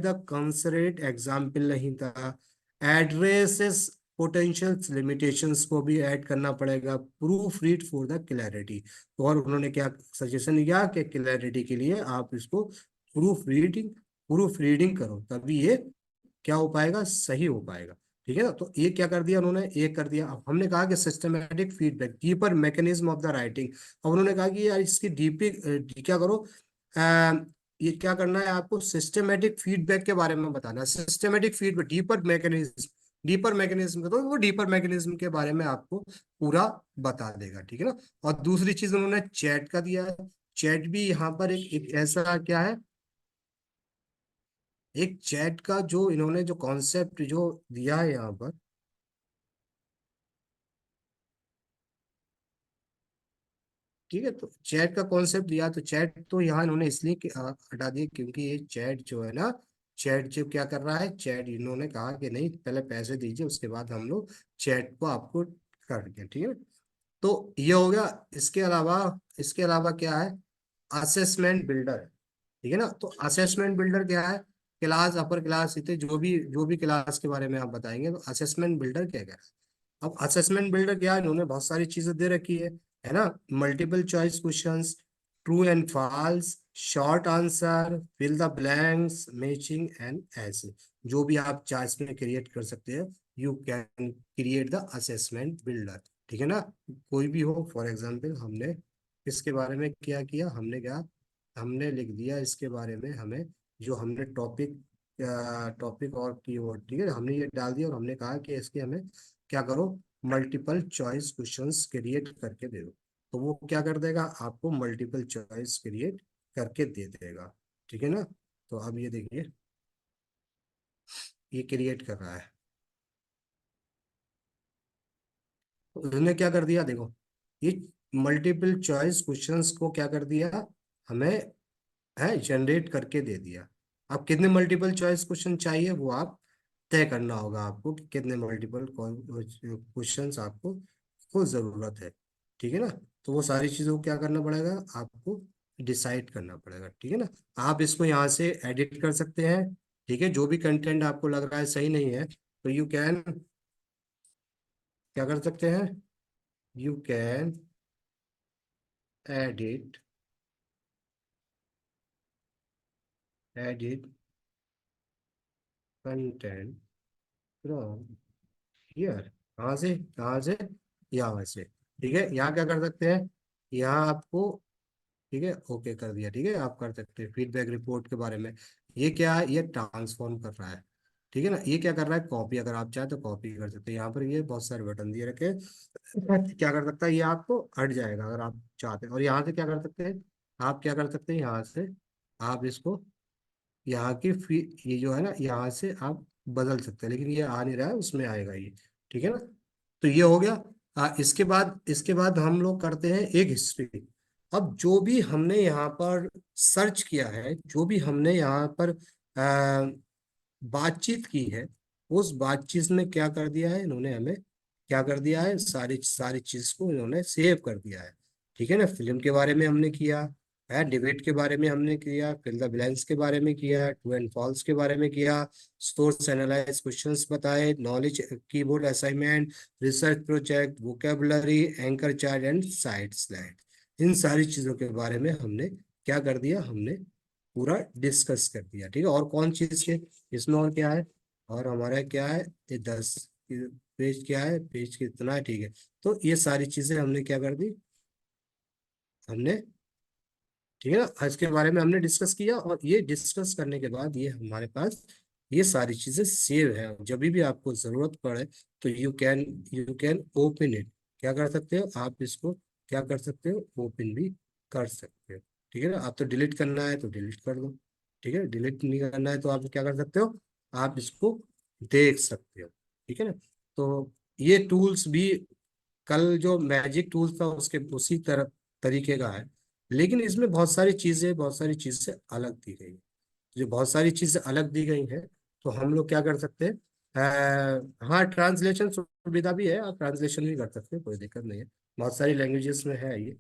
द कंसरेट एग्जाम्पल नहीं था। एड्रेसेस पोटेंशियल लिमिटेशंस को भी ऐड करना पड़ेगा। Proof read for the clarity, और उन्होंने क्या सजेशन दिया कि क्लैरिटी के लिए आप इसको प्रूफ रीडिंग करो, तभी ये क्या हो पाएगा, सही हो पाएगा। ठीक है ना, तो ये क्या कर दिया उन्होंने, एक कर दिया। अब हमने कहा कि systematic feedback, deeper mechanism of the writing. अब उन्होंने कहा कि यार इसकी डीपी क्या करो, आ, ये क्या करना है आपको, सिस्टमेटिक फीडबैक के बारे में बताना है। सिस्टमेटिक फीडबैक, डीपर मैकेनिज्म का, तो वो डीपर मैकेनिज्म के बारे में आपको पूरा बता देगा। ठीक है ना, और दूसरी चीज उन्होंने चैट का दिया है। चैट भी यहाँ पर एक ऐसा क्या है, एक चैट का जो इन्होंने जो कॉन्सेप्ट जो दिया है यहाँ पर। ठीक है, तो चैट का कॉन्सेप्ट दिया, तो चैट तो यहाँ इन्होंने इसलिए हटा दिया क्योंकि ये चैट जो है ना, चैट जो क्या कर रहा है, चैट इन्होंने कहा कि नहीं पहले पैसे दीजिए उसके बाद हम लोग चैट को आपको कर देंगे। ठीक है, तो ये हो गया। इसके अलावा क्या है, असेसमेंट बिल्डर। ठीक है ना, तो असेसमेंट बिल्डर क्या है, क्लास अपर क्लास इतने जो भी क्लास के बारे में आप बताएंगे, तो असेसमेंट बिल्डर क्या क्या है। अब असेसमेंट बिल्डर क्या है, इन्होंने बहुत सारी चीजें दे रखी है ना, multiple choice questions, true and false, short answer, fill the blanks, matching and ऐसे जो भी आप चार्ट में क्रिएट कर सकते हैं, you can create the assessment builder. ठीक है ना, कोई भी हो, फॉर एग्जांपल हमने इसके बारे में क्या किया, हमने लिख दिया इसके बारे में, हमें जो हमने टॉपिक और कीवर्ड, ठीक है, हमने ये डाल दिया और हमने कहा कि इसके हमें क्या करो, मल्टीपल चॉइस क्वेश्चंस क्रिएट करके दे दो। तो वो क्या कर देगा, आपको मल्टीपल चॉइस क्रिएट करके दे देगा। ठीक है ना, तो अब ये देखिए, ये क्रिएट कर रहा है, तो उसने क्या कर दिया देखो, ये मल्टीपल चॉइस क्वेश्चंस को क्या कर दिया, हमें है जनरेट करके दे दिया। अब कितने मल्टीपल चॉइस क्वेश्चन चाहिए वो आप तय करना होगा आपको कि कितने मल्टीपल क्वेश्चंस आपको को जरूरत है। ठीक है ना। तो वो सारी चीजों को क्या करना पड़ेगा आपको डिसाइड करना पड़ेगा। ठीक है ना। आप इसको यहाँ से एडिट कर सकते हैं। ठीक है। जो भी कंटेंट आपको लग रहा है सही नहीं है तो यू कैन क्या कर सकते हैं, you can edit, edit content from here. कहाँ से यहाँ से। ठीक है। यहाँ क्या कर सकते हैं, यहाँ आपको, ठीक है, ओके कर दिया। ठीक है। आप कर सकते हैं फीडबैक रिपोर्ट के बारे में। ये क्या है, ये ट्रांसफॉर्म कर रहा है। ठीक है ना। ये क्या कर रहा है, कॉपी, अगर आप चाहें तो कॉपी कर सकते हैं। यहाँ पर ये बहुत सारे बटन दिए रखे हैं। क्या कर सकता है, ये आपको हट जाएगा अगर आप चाहते हैं। और यहाँ से क्या कर सकते हैं, आप क्या कर सकते हैं, यहाँ से आप इसको, यहाँ की फी ये जो है ना, यहाँ से आप बदल सकते हैं। लेकिन ये आ नहीं रहा है, उसमें आएगा ये। ठीक है ना। तो ये हो गया। इसके बाद हम लोग करते हैं एक हिस्ट्री। अब जो भी हमने यहाँ पर सर्च किया है, जो भी हमने यहाँ पर बातचीत की है, उस बातचीत में क्या कर दिया है इन्होंने, हमें क्या कर दिया है, सारी सारी चीज को इन्होंने सेव कर दिया है। ठीक है ना। फिल्म के बारे में हमने किया है, डिबेट के बारे में हमने किया, फिल द ब्लैंक्स के बारे में किया, ट्रू एंड फॉल्स के बारे में किया, सोर्स एनालाइज क्वेश्चंस बताए, knowledge keyboard assignment, research project, vocabulary, anchor chart and side slide. इन सारी चीजों के बारे में हमने क्या कर दिया, हमने पूरा डिस्कस कर दिया। ठीक है। और कौन चीज के इसमें, और क्या है, और हमारा क्या है, ये 10 पेज, क्या है पेज कितना है। ठीक है। तो ये सारी चीजें हमने क्या कर दी, हमने, ठीक है ना, इसके बारे में हमने डिस्कस किया। और ये डिस्कस करने के बाद ये हमारे पास ये सारी चीजें सेव है। जब भी आपको जरूरत पड़े तो यू कैन ओपन इट। क्या कर सकते हो आप इसको, क्या कर सकते हो, ओपन भी कर सकते हो। ठीक है ना। आप तो डिलीट करना है तो डिलीट कर दो। ठीक है। डिलीट नहीं करना है तो आप क्या कर सकते हो, आप इसको देख सकते हो। ठीक है ना। तो ये टूल्स भी कल जो मैजिक टूल था उसके उसी तरह तरीके का है। लेकिन इसमें बहुत सारी चीजें अलग दी गई है। जो बहुत सारी चीजें अलग दी गई हैं तो हम लोग क्या कर सकते हैं, हाँ, ट्रांसलेशन सुविधा भी है, आप ट्रांसलेशन भी कर सकते हैं, कोई दिक्कत नहीं है। बहुत सारी लैंग्वेजेस में है ये,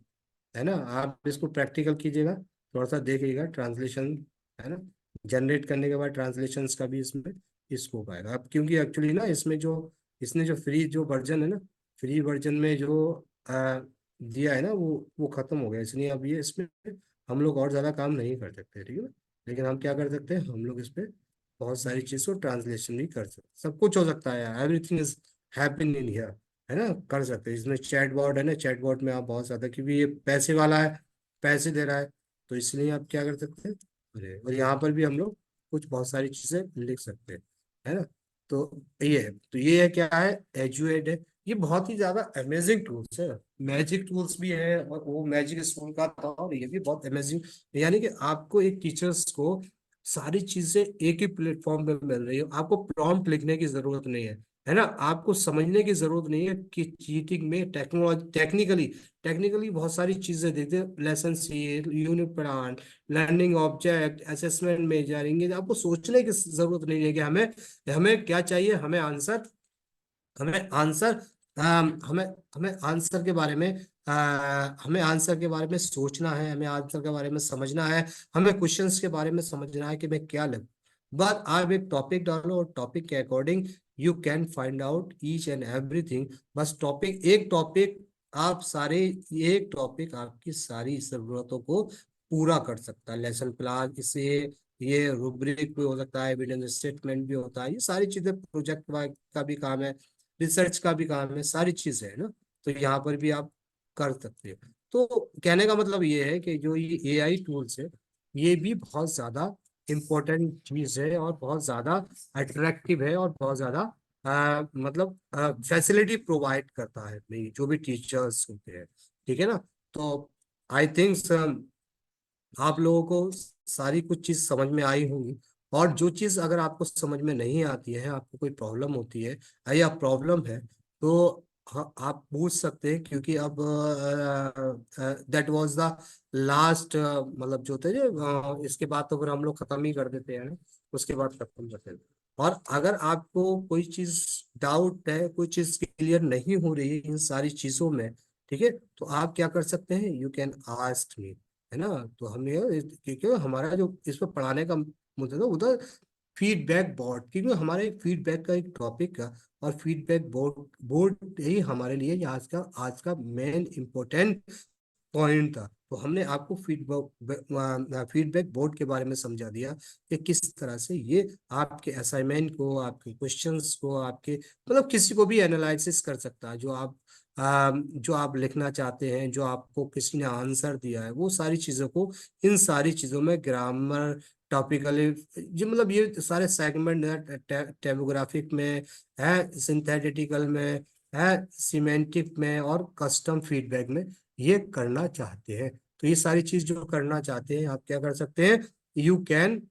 है ना। आप इसको प्रैक्टिकल कीजिएगा, थोड़ा सा देखिएगा ट्रांसलेशन, है ना। जनरेट करने के बाद ट्रांसलेशंस का भी इसमें स्कोप आएगा। अब क्योंकि एक्चुअली ना इसमें जो, इसने जो फ्री जो वर्जन है ना, फ्री वर्जन में जो दिया है ना, वो खत्म हो गया, इसलिए अब ये इसमें हम लोग और ज़्यादा काम नहीं कर सकते। ठीक है ना। लेकिन हम क्या कर सकते हैं, हम लोग इस पे बहुत सारी चीज़ को ट्रांसलेशन भी कर सकते हैं। सब कुछ हो सकता है, everything is happen in here, है ना। कर सकते हैं। इसमें चैट बॉट है ना, चैट बॉट में आप बहुत ज़्यादा, क्योंकि ये पैसे वाला है, पैसे दे रहा है, तो इसलिए आप क्या कर सकते हैं, अरे, और यहाँ पर भी हम लोग कुछ बहुत सारी चीज़ें लिख सकते हैं, है ना। तो ये है, तो ये है क्या है, एजुएट है। ये बहुत ही ज्यादा अमेजिंग टूल्स है। मैजिक टूल्स भी है और वो मैजिक स्कूल का था, और ये भी बहुत अमेजिंग। यानी कि आपको एक टीचर्स को सारी चीजें एक ही प्लेटफॉर्म पे मिल रही है, आपको प्रॉम्प्ट लिखने की जरूरत नहीं है ना। आपको समझने की जरूरत नहीं है कि चीटिंग में टेक्नोलॉजी, टेक्निकली बहुत सारी चीजें देखते हैं, lesson see, unit plan, learning object, assessment measuring. आपको सोचने की जरूरत नहीं है कि हमें हमें क्या चाहिए, हमें आंसर हमें हमें आंसर के बारे में, हमें आंसर के बारे में सोचना है, हमें आंसर के बारे में समझना है, हमें क्वेश्चंस के बारे में समझना है कि मैं क्या लूँ। बस आप एक टॉपिक डालो और टॉपिक के according you can find out each and everything. बस एक टॉपिक आप सारे एक टॉपिक आपकी सारी जरूरतों को पूरा कर सकता है। लेसन प्लान इससे, ये रूब्रिक भी हो सकता है, एविडेंस स्टेटमेंट भी होता है, ये सारी चीजें, प्रोजेक्ट का भी काम है, रिसर्च का भी काम है, सारी चीजें है ना। तो यहाँ पर भी आप कर सकते हो। तो कहने का मतलब ये है कि जो ये एआई टूल्स है, ये भी बहुत ज्यादा इम्पोर्टेंट चीज है और बहुत ज्यादा अट्रैक्टिव है और बहुत ज्यादा मतलब फैसिलिटी प्रोवाइड करता है अपने जो भी टीचर्स होते हैं। ठीक है ना। तो आई थिंक आप लोगों को सारी कुछ चीज समझ में आई होंगी। और जो चीज अगर आपको समझ में नहीं आती है, आपको कोई प्रॉब्लम होती है या प्रॉब्लम है, तो हाँ, आप पूछ सकते हैं, क्योंकि अब दैट वाज द लास्ट, मतलब जो थे जो इसके बाद तो फिर हम लोग खत्म ही कर देते हैं ना, उसके बाद खत्म करते हैं। और अगर आपको कोई चीज डाउट है, कोई चीज क्लियर नहीं हो रही है इन सारी चीजों में, ठीक है, तो आप क्या कर सकते हैं, यू कैन आस्क मी, है ना। तो हम ये, क्योंकि हमारा जो इस पर पढ़ाने का मुद्दा था उधर फीडबैक बोर्ड, क्योंकि हमारे फीडबैक का एक टॉपिक है, और फीडबैक बोर्ड बोर्ड ही हमारे लिए ये आज का मेन इम्पोर्टेंट पॉइंट था। तो हमने आपको फीडबैक बोर्ड के बारे में समझा दिया कि किस तरह से ये आपके असाइनमेंट को, आपके क्वेश्चंस को, आपके मतलब किसी को भी एनालिसिस कर सकता है, जो आप लिखना चाहते हैं, जो आपको किसी ने आंसर दिया है, वो सारी चीजों को, इन सारी चीजों में ग्रामर, टॉपिकली, जो मतलब ये सारे सेगमेंट है, टेमोग्राफिक में है, सिंथेटिकल में है, सीमेंटिक में और कस्टम फीडबैक में ये करना चाहते हैं। तो ये सारी चीज जो करना चाहते हैं, आप क्या कर सकते हैं, you can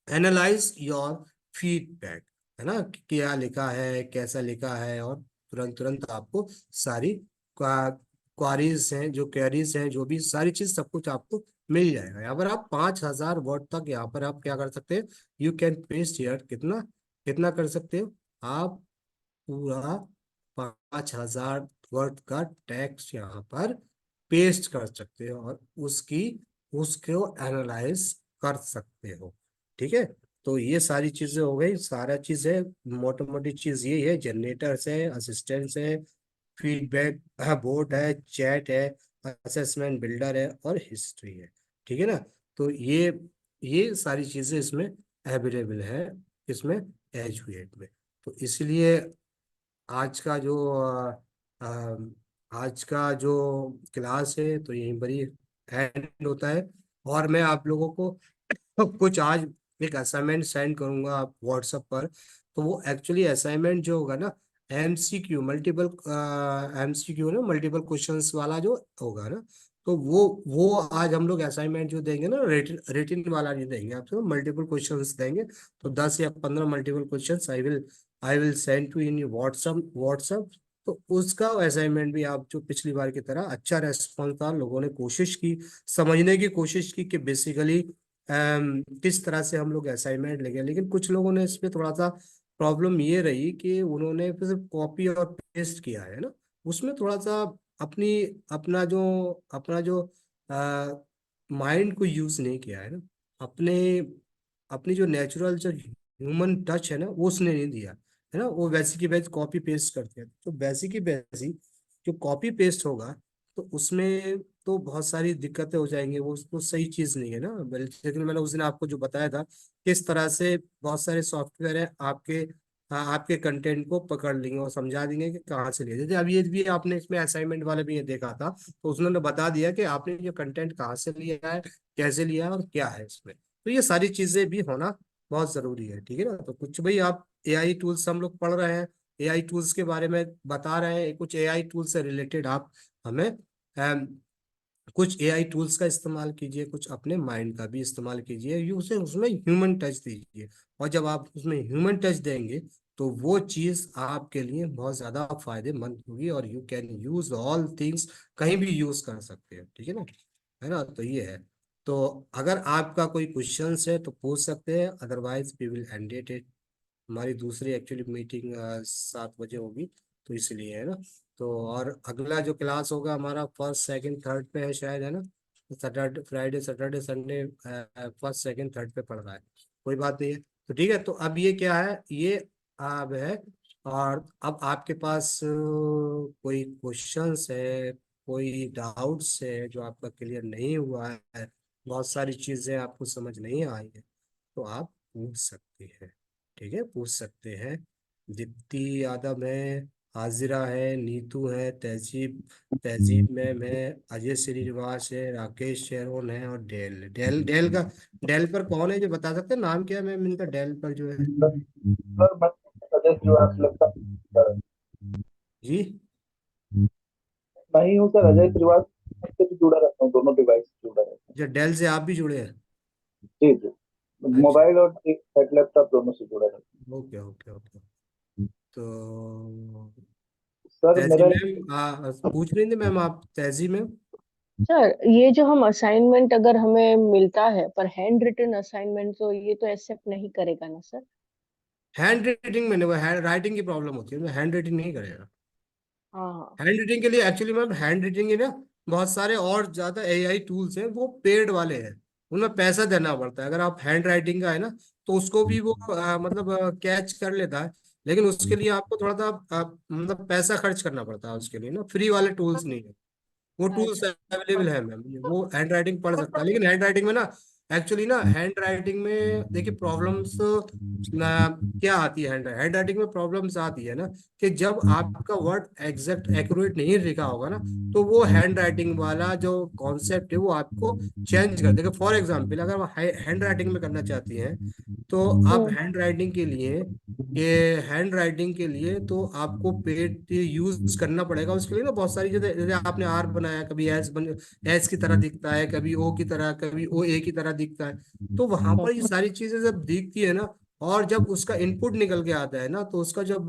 analyse your feedback, है ना, कि क्या लिखा है, कैसा लिखा है, और तुरंत तुरंत आपको सारी क्वारीज हैं, जो क्वेरीज हैं, जो भी सारी चीज, सब कुछ आपको मिल जाएगा। यहाँ पर आप 5,000 वर्ड तक यहाँ पर आप क्या कर सकते हैं, यू कैन पेस्ट हियर, कितना कितना कर सकते हो आप, पूरा 5,000 वर्ड का टेक्स्ट यहाँ पर पेस्ट कर सकते हो, और उसको एनालाइज कर सकते हो, ठीक है। तो ये सारी चीजें हो गई, सारा चीज है, मोटी मोटी चीज ये है, जनरेटर्स है, असिस्टेंट्स है, फीडबैक बोर्ड है, चैट है, असेसमेंट बिल्डर है, और हिस्ट्री है, ठीक है ना। तो ये सारी चीजें इसमें अवेलेबल है, इसमें एजुएट में। तो इसलिए आज का जो आज का जो क्लास है तो यहीं पर ही एंड होता है। और मैं आप लोगों को कुछ आज एक असाइनमेंट सेंड करूंगा आप व्हाट्सएप पर। तो वो एक्चुअली असाइनमेंट जो होगा ना, एमसीक्यू, एमसीक्यू ना, मल्टीपल क्वेश्चंस वाला जो होगा ना, तो वो आज हम लोग असाइनमेंट जो देंगे ना, रेटिन रेटिन वाला नहीं देंगे आपको, मल्टीपल क्वेश्चंस देंगे। तो 10 या 15 multiple questions I will send to in WhatsApp. तो उसका असाइनमेंट भी आप, जो पिछली बार की तरह अच्छा रेस्पॉन्स था, लोगों ने कोशिश की, समझने की कोशिश की कि बेसिकली किस तरह से हम लोग असाइनमेंट लेंगे। लेकिन कुछ लोगों ने इसमें थोड़ा सा प्रॉब्लम ये रही कि उन्होंने सिर्फ कॉपी और पेस्ट किया है ना, उसमें थोड़ा सा अपनी अपना जो माइंड को यूज नहीं किया है ना, अपने अपनी जो नेचुरल जो ह्यूमन टच है ना, वो उसने नहीं दिया है ना। वो वैसी की वैसी कॉपी पेस्ट करते हैं, तो वैसी की वैसी जो कॉपी पेस्ट होगा, तो उसमें तो बहुत सारी दिक्कतें हो जाएंगी, वो तो सही चीज नहीं है ना। लेकिन मैंने उस दिन आपको जो बताया था, किस तरह से बहुत सारे सॉफ्टवेयर है आपके कंटेंट को पकड़ लेंगे और समझा देंगे कि कहाँ से लिए। जैसे अब ये भी आपने इसमें असाइनमेंट वाले भी ये देखा था, तो उसने बता दिया कि आपने ये कंटेंट कहाँ से लिया है, कैसे लिया है, और क्या है इसमें। तो ये सारी चीजें भी होना बहुत जरूरी है, ठीक है ना। तो कुछ भाई आप एआई टूल्स हम लोग पढ़ रहे हैं, एआई टूल्स के बारे में बता रहे हैं, कुछ एआई टूल से रिलेटेड आप हमें कुछ एआई टूल्स का इस्तेमाल कीजिए, कुछ अपने माइंड का भी इस्तेमाल कीजिए, उसे उसमें ह्यूमन टच दीजिए। और जब आप उसमें ह्यूमन टच देंगे, तो वो चीज आपके लिए बहुत ज्यादा फायदेमंद होगी, और you can use all things, कहीं भी यूज कर सकते हैं, ठीक है ना, है ना। तो ये है। तो अगर आपका कोई क्वेश्चन है तो पूछ सकते हैं, otherwise we will end it. हमारी दूसरी एक्चुअली मीटिंग 7 बजे होगी, तो इसलिए, है ना। तो और अगला जो क्लास होगा हमारा फर्स्ट सेकंड थर्ड पे है शायद, है ना। Saturday, Friday, Saturday, Sunday, first second third पे पड़ रहा है। कोई बात नहीं है। तो ठीक है, तो अब ये क्या है, ये अब है। और अब आपके पास कोई क्वेश्चंस है, कोई डाउट्स है जो आपका क्लियर नहीं हुआ है, बहुत सारी चीजें आपको समझ नहीं आई है, तो आप पूछ सकते हैं, ठीक है, पूछ सकते हैं। दीप्ति यादव है, हाजिरा है, नीतू है, तहजीब तहजीब मैम है, अजय श्रीनिवास है, राकेश शेरोन है, और डेल डेल डेल का, डेल पर कौन है जो बता सकते हैं, नाम क्या है मैम इनका, डेल पर जो है। सर मैं सजेस्ट जो आप लगता है जी। मैं ही हूँ सर, अजय श्रीवास्तव से भी जुड़ा रहता हूँ, दोनों डिवाइस से जुड़ा रहता अच्छा, डेल से आप भी जुड़े हैं। हूँ। जी जी, अच्छा। मोबाइल और सेट लैपटॉप दोनों से जुड़ा रहता ओके ओके ओके। तो सर तहजी मेरा मैम पूछ रही थी मैम, आप तहजी मैम। सर ये जो हम असाइनमेंट अगर हमें मिलता है पर हैंड रिटन असाइनमेंट, तो ये तो एक्सेप्ट नहीं करेगा ना सर? हैंड राइटिंग में नहीं, वो हैंड राइटिंग की प्रॉब्लम होती है, हैंड राइटिंग नहीं करेगा। हाँ हाँ। हैंड राइटिंग के लिए एक्चुअली मैम, हैंड राइटिंग के ना बहुत सारे और ज्यादा एआई टूल्स हैं, वो पेड वाले हैं, उनमें पैसा देना पड़ता है। अगर आप हैंड राइटिंग का है ना, तो उसको भी वो मतलब कैच कर लेता है, लेकिन उसके लिए आपको थोड़ा सा मतलब पैसा खर्च करना पड़ता है उसके लिए ना, फ्री वाले टूल्स नहीं है। वो टूल्स अच्छा। अवेलेबल है मैम, वो हैंड राइटिंग पढ़ सकता है, लेकिन हैंड राइटिंग में ना, एक्चुअली ना हैंड राइटिंग में देखिए प्रॉब्लम्स क्या आती है। हैंड राइटिंग में प्रॉब्लम्स आती है ना, कि जब आपका वर्ड एग्जैक्ट एक्यूरेट नहीं लिखा होगा ना, तो वो हैंड राइटिंग वाला जो कॉन्सेप्ट है वो आपको चेंज कर देगा। फॉर एग्जाम्पल, अगर आप हैंड राइटिंग में करना चाहती हैं, तो आप हम्म। हैंड राइटिंग के लिए तो आपको पेड यूज करना पड़ेगा। उसके लिए ना बहुत सारी, जैसे जैसे आपने आर बनाया, कभी एस की तरह दिखता है, कभी ओ की तरह, कभी ओ ए की तरह दिखता है। तो वहां पर ये सारी चीजें जब दिखती है ना, और जब उसका इनपुट निकल के आता है ना, तो उसका जब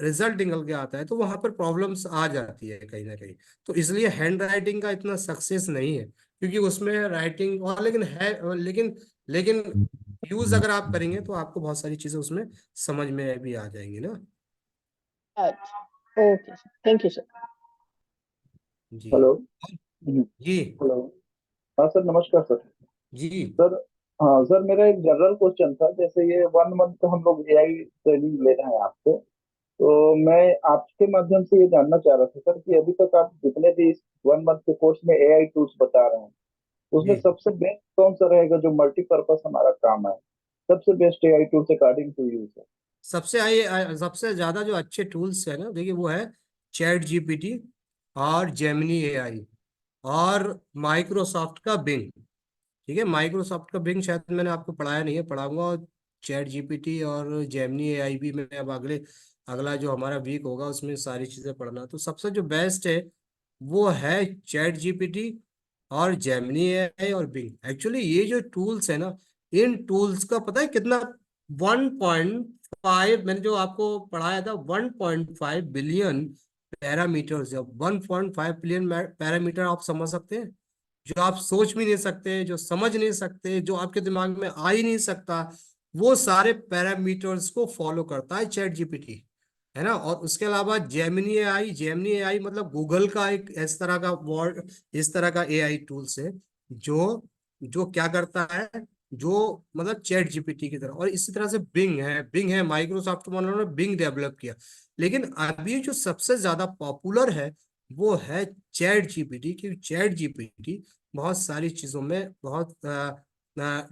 रिजल्ट निकल के आता है, तो वहां पर प्रॉब्लम्स आ जाती है कहीं ना कहीं। तो इसलिए हैंड राइटिंग का इतना सक्सेस नहीं है, क्योंकि उसमें राइटिंग और, लेकिन है, लेकिन यूज अगर आप करेंगे तो आपको बहुत सारी चीजें उसमें समझ में भी आ जाएंगी ना। अच्छा। Okay sir, thank you sir. जी। हेलो। हम्म, जी। हेलो। हाँ सर, नमस्कार सर। जी। सर, हाँ सर, मेरा एक जनरल क्वेश्चन था। जैसे ये 1 मंथ का हम लोग एआई ट्रेनिंग ले रहे हैं आपसे, तो मैं आपके माध्यम से ये जानना चाह रहा था सर कि अभी तक आप जितने भी इस 1 मंथ के कोर्स में एआई टूल्स बता रहे हैं, उसमें जी। सबसे बेस्ट कौन सा रहेगा जो मल्टीपर्पस हमारा काम है? सबसे best AI tools according to you sir. सबसे ज्यादा जो अच्छे टूल्स है ना, देखिए वो है चैट जीपीटी, और जेमिनी एआई, और माइक्रोसॉफ्ट का बिंग। ठीक है, माइक्रोसॉफ्ट का बिंग शायद मैंने आपको पढ़ाया नहीं है, पढ़ाऊंगा। और चैट जीपीटी और जेमिनी एआई भी मैं अब अगला जो हमारा वीक होगा उसमें सारी चीजें पढ़ना। तो सबसे जो बेस्ट है वो है चैट जीपीटी और जेमिनी एआई और बिंग। एक्चुअली ये जो टूल्स है ना, इन टूल्स का पता है कितना, 1.5, मैंने जो आपको पढ़ाया था, 1.5 बिलियन पैरामीटर्स। जब 1.5 बिलियन पैरामीटर, आप समझ सकते हैं, जो आप सोच भी नहीं सकते, जो समझ नहीं सकते, जो आपके दिमाग में आ ही नहीं सकता, वो सारे पैरामीटर्स को फॉलो करता है चैट जीपीटी, है ना। और उसके अलावा जेमिनी एआई मतलब गूगल का एक इस तरह का वर्ड, इस तरह का एआई टूल्स है, जो जो क्या करता है, जो मतलब चैट जीपीटी की तरह। और इसी तरह से बिंग है माइक्रोसॉफ्ट वालों ने बिंग डेवलप किया। लेकिन अभी जो सबसे ज्यादा पॉपुलर है वो है चैट जीपीटी, क्योंकि चैट जीपीटी बहुत सारी चीजों में बहुत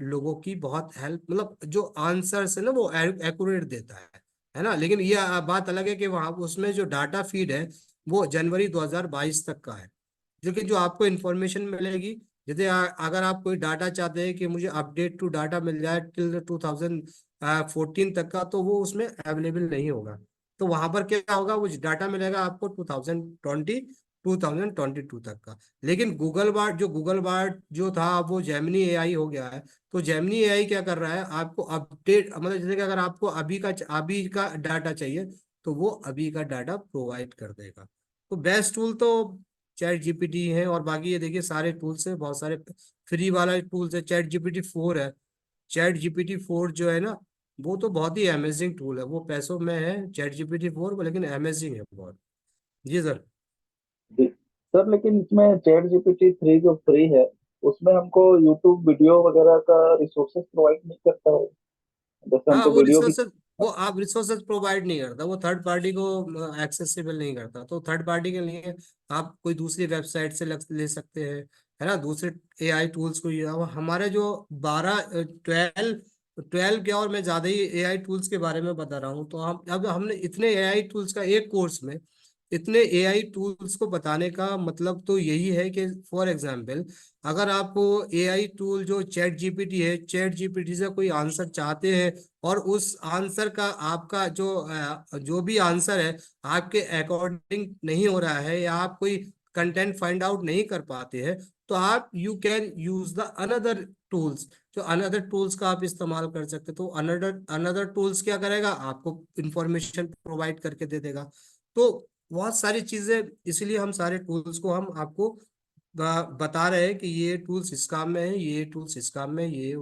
लोगों की बहुत हेल्प, मतलब जो आंसर्स है ना वो एक्यूरेट देता है ना। लेकिन ये बात अलग है कि वहाँ उसमें जो डाटा फीड है वो जनवरी 2022 तक का है। लेकिन जो आपको इंफॉर्मेशन मिलेगी, जैसे अगर आप कोई डाटा चाहते हैं कि मुझे अपडेट टू डाटा मिल जाए टिल 2014 तक का, तो वो उसमें अवेलेबल नहीं होगा। तो वहां पर क्या होगा, वो डाटा मिलेगा आपको 2022 तक का। लेकिन गूगल बार्ड जो था वो जेमिनी एआई हो गया है। तो जेमिनी एआई क्या कर रहा है, आपको अपडेट, मतलब जैसे कि अगर आपको अभी का डाटा चाहिए, तो वो अभी का डाटा प्रोवाइड कर देगा। तो बेस्ट टूल तो चैट जीपीटी है। और बाकी ये देखिए सारे टूल्स हैं, बहुत सारे फ्री वाला टूल्स है। चैट जीपीटी 4 है। चैट जीपीटी 4 जो है ना, वो तो बहुत ही अमेजिंग टूल है, वो पैसों में है चैट जीपीटी 4, लेकिन अमेजिंग है बहुत। जी सर। जी सर, लेकिन इसमें चैट जीपीटी 3 जो फ्री है, उसमें हमको यूट्यूब वीडियो वगैरह का रिसोर्सेज प्रोवाइड नहीं करता है। जैसे हाँ, हमको वो वीडियो की। रिसोर्सेज, वो आप रिसोर्सेज प्रोवाइड नहीं करता, वो थर्ड पार्टी को एक्सेसिबल नहीं करता। तो थर्ड पार्टी के लिए आप कोई दूसरी वेबसाइट से ले सकते हैं, है ना, दूसरे एआई टूल्स को। ये अब हमारे जो 12 12 क्या, और मैं ज्यादा ही एआई टूल्स के बारे में बता रहा हूँ। तो हम अब हमने इतने एआई टूल्स का एक कोर्स में, इतने एआई टूल्स को बताने का मतलब तो यही है कि फॉर एग्जाम्पल, अगर आपको एआई टूल जो चैट जीपीटी है, चैट जीपीटी से कोई आंसर चाहते हैं, और उस आंसर का आपका जो भी आंसर है आपके अकॉर्डिंग नहीं हो रहा है, या आप कोई कंटेंट फाइंड आउट नहीं कर पाते हैं, तो आप you can use the another tools. जो अनदर टूल्स का आप इस्तेमाल कर सकते हैं। तो अनदर अनदर टूल्स क्या करेगा, आपको इंफॉर्मेशन प्रोवाइड करके दे देगा। तो बहुत सारी चीजें, इसलिए हम सारे टूल्स को हम आपको बता रहे हैं कि ये टूल्स इस काम में है, ये टूल्स इस काम में, ये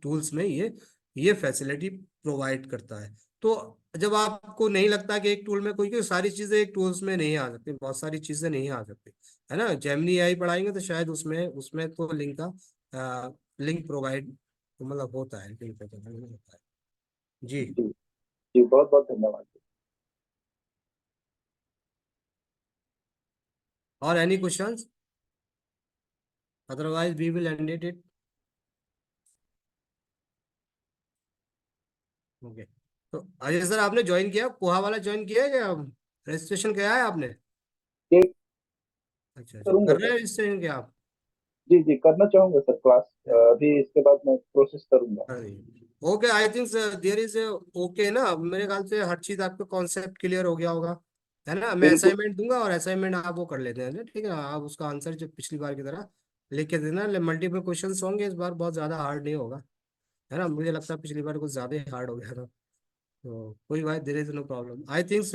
टूल्स में ये फैसिलिटी प्रोवाइड करता है। तो जब आपको नहीं लगता कि एक टूल में कोई, क्योंकि सारी चीजें एक टूल्स में नहीं आ सकती, बहुत सारी चीजें नहीं आ सकती, है ना। जेमिनी एआई पढ़ाएंगे तो शायद उसमें उसमें तो लिंक प्रोवाइड मतलब होता है, लिंक होता है। जी। जी जी, बहुत बहुत धन्यवाद। और any questions? Otherwise we will end it. Okay. तो अजय सर, आपने ज्वाइन किया, पोहा वाला ज्वाइन किया है क्या? रजिस्ट्रेशन किया है आपने? ये अच्छा अच्छा, करूंगा कर रहे सर। हैं रजिस्ट्रेशन क्या आप? जी जी, करना चाहूंगा सर क्लास। अभी इसके बाद मैं प्रोसेस करूंगा। Okay, I think there is okay ना, मेरे ख्याल से हर चीज आपका कॉन्सेप्ट क्लियर हो गया होगा, है ना। मैं बिल्कुल। असाइनमेंट दूंगा और असाइनमेंट आप वो कर लेते हैं ना, ठीक है ना। आप उसका आंसर जो पिछली बार की तरह लिख के देना, मल्टीपल क्वेश्चंस होंगे इस बार, बहुत ज्यादा हार्ड नहीं होगा, है ना। मुझे लगता है पिछली बार कुछ ज्यादा ही हार्ड हो गया था, तो कोई बात, there is no problem, I think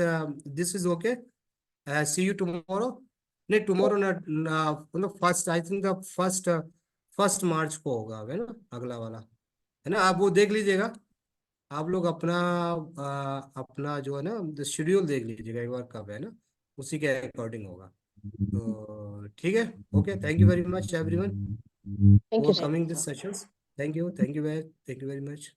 this is okay. See you tomorrow. नहीं, टुमारो ना, मतलब first, I think the first March को होगा, है ना, अगला वाला, है ना। आप वो देख लीजिएगा, आप लोग अपना अपना जो है ना शेड्यूल देख लीजिएगा एक बार कब है ना, उसी के अकॉर्डिंग होगा। तो ठीक है। Okay, thank you very much everyone thank you for sir. Coming this sessions. Thank you very much.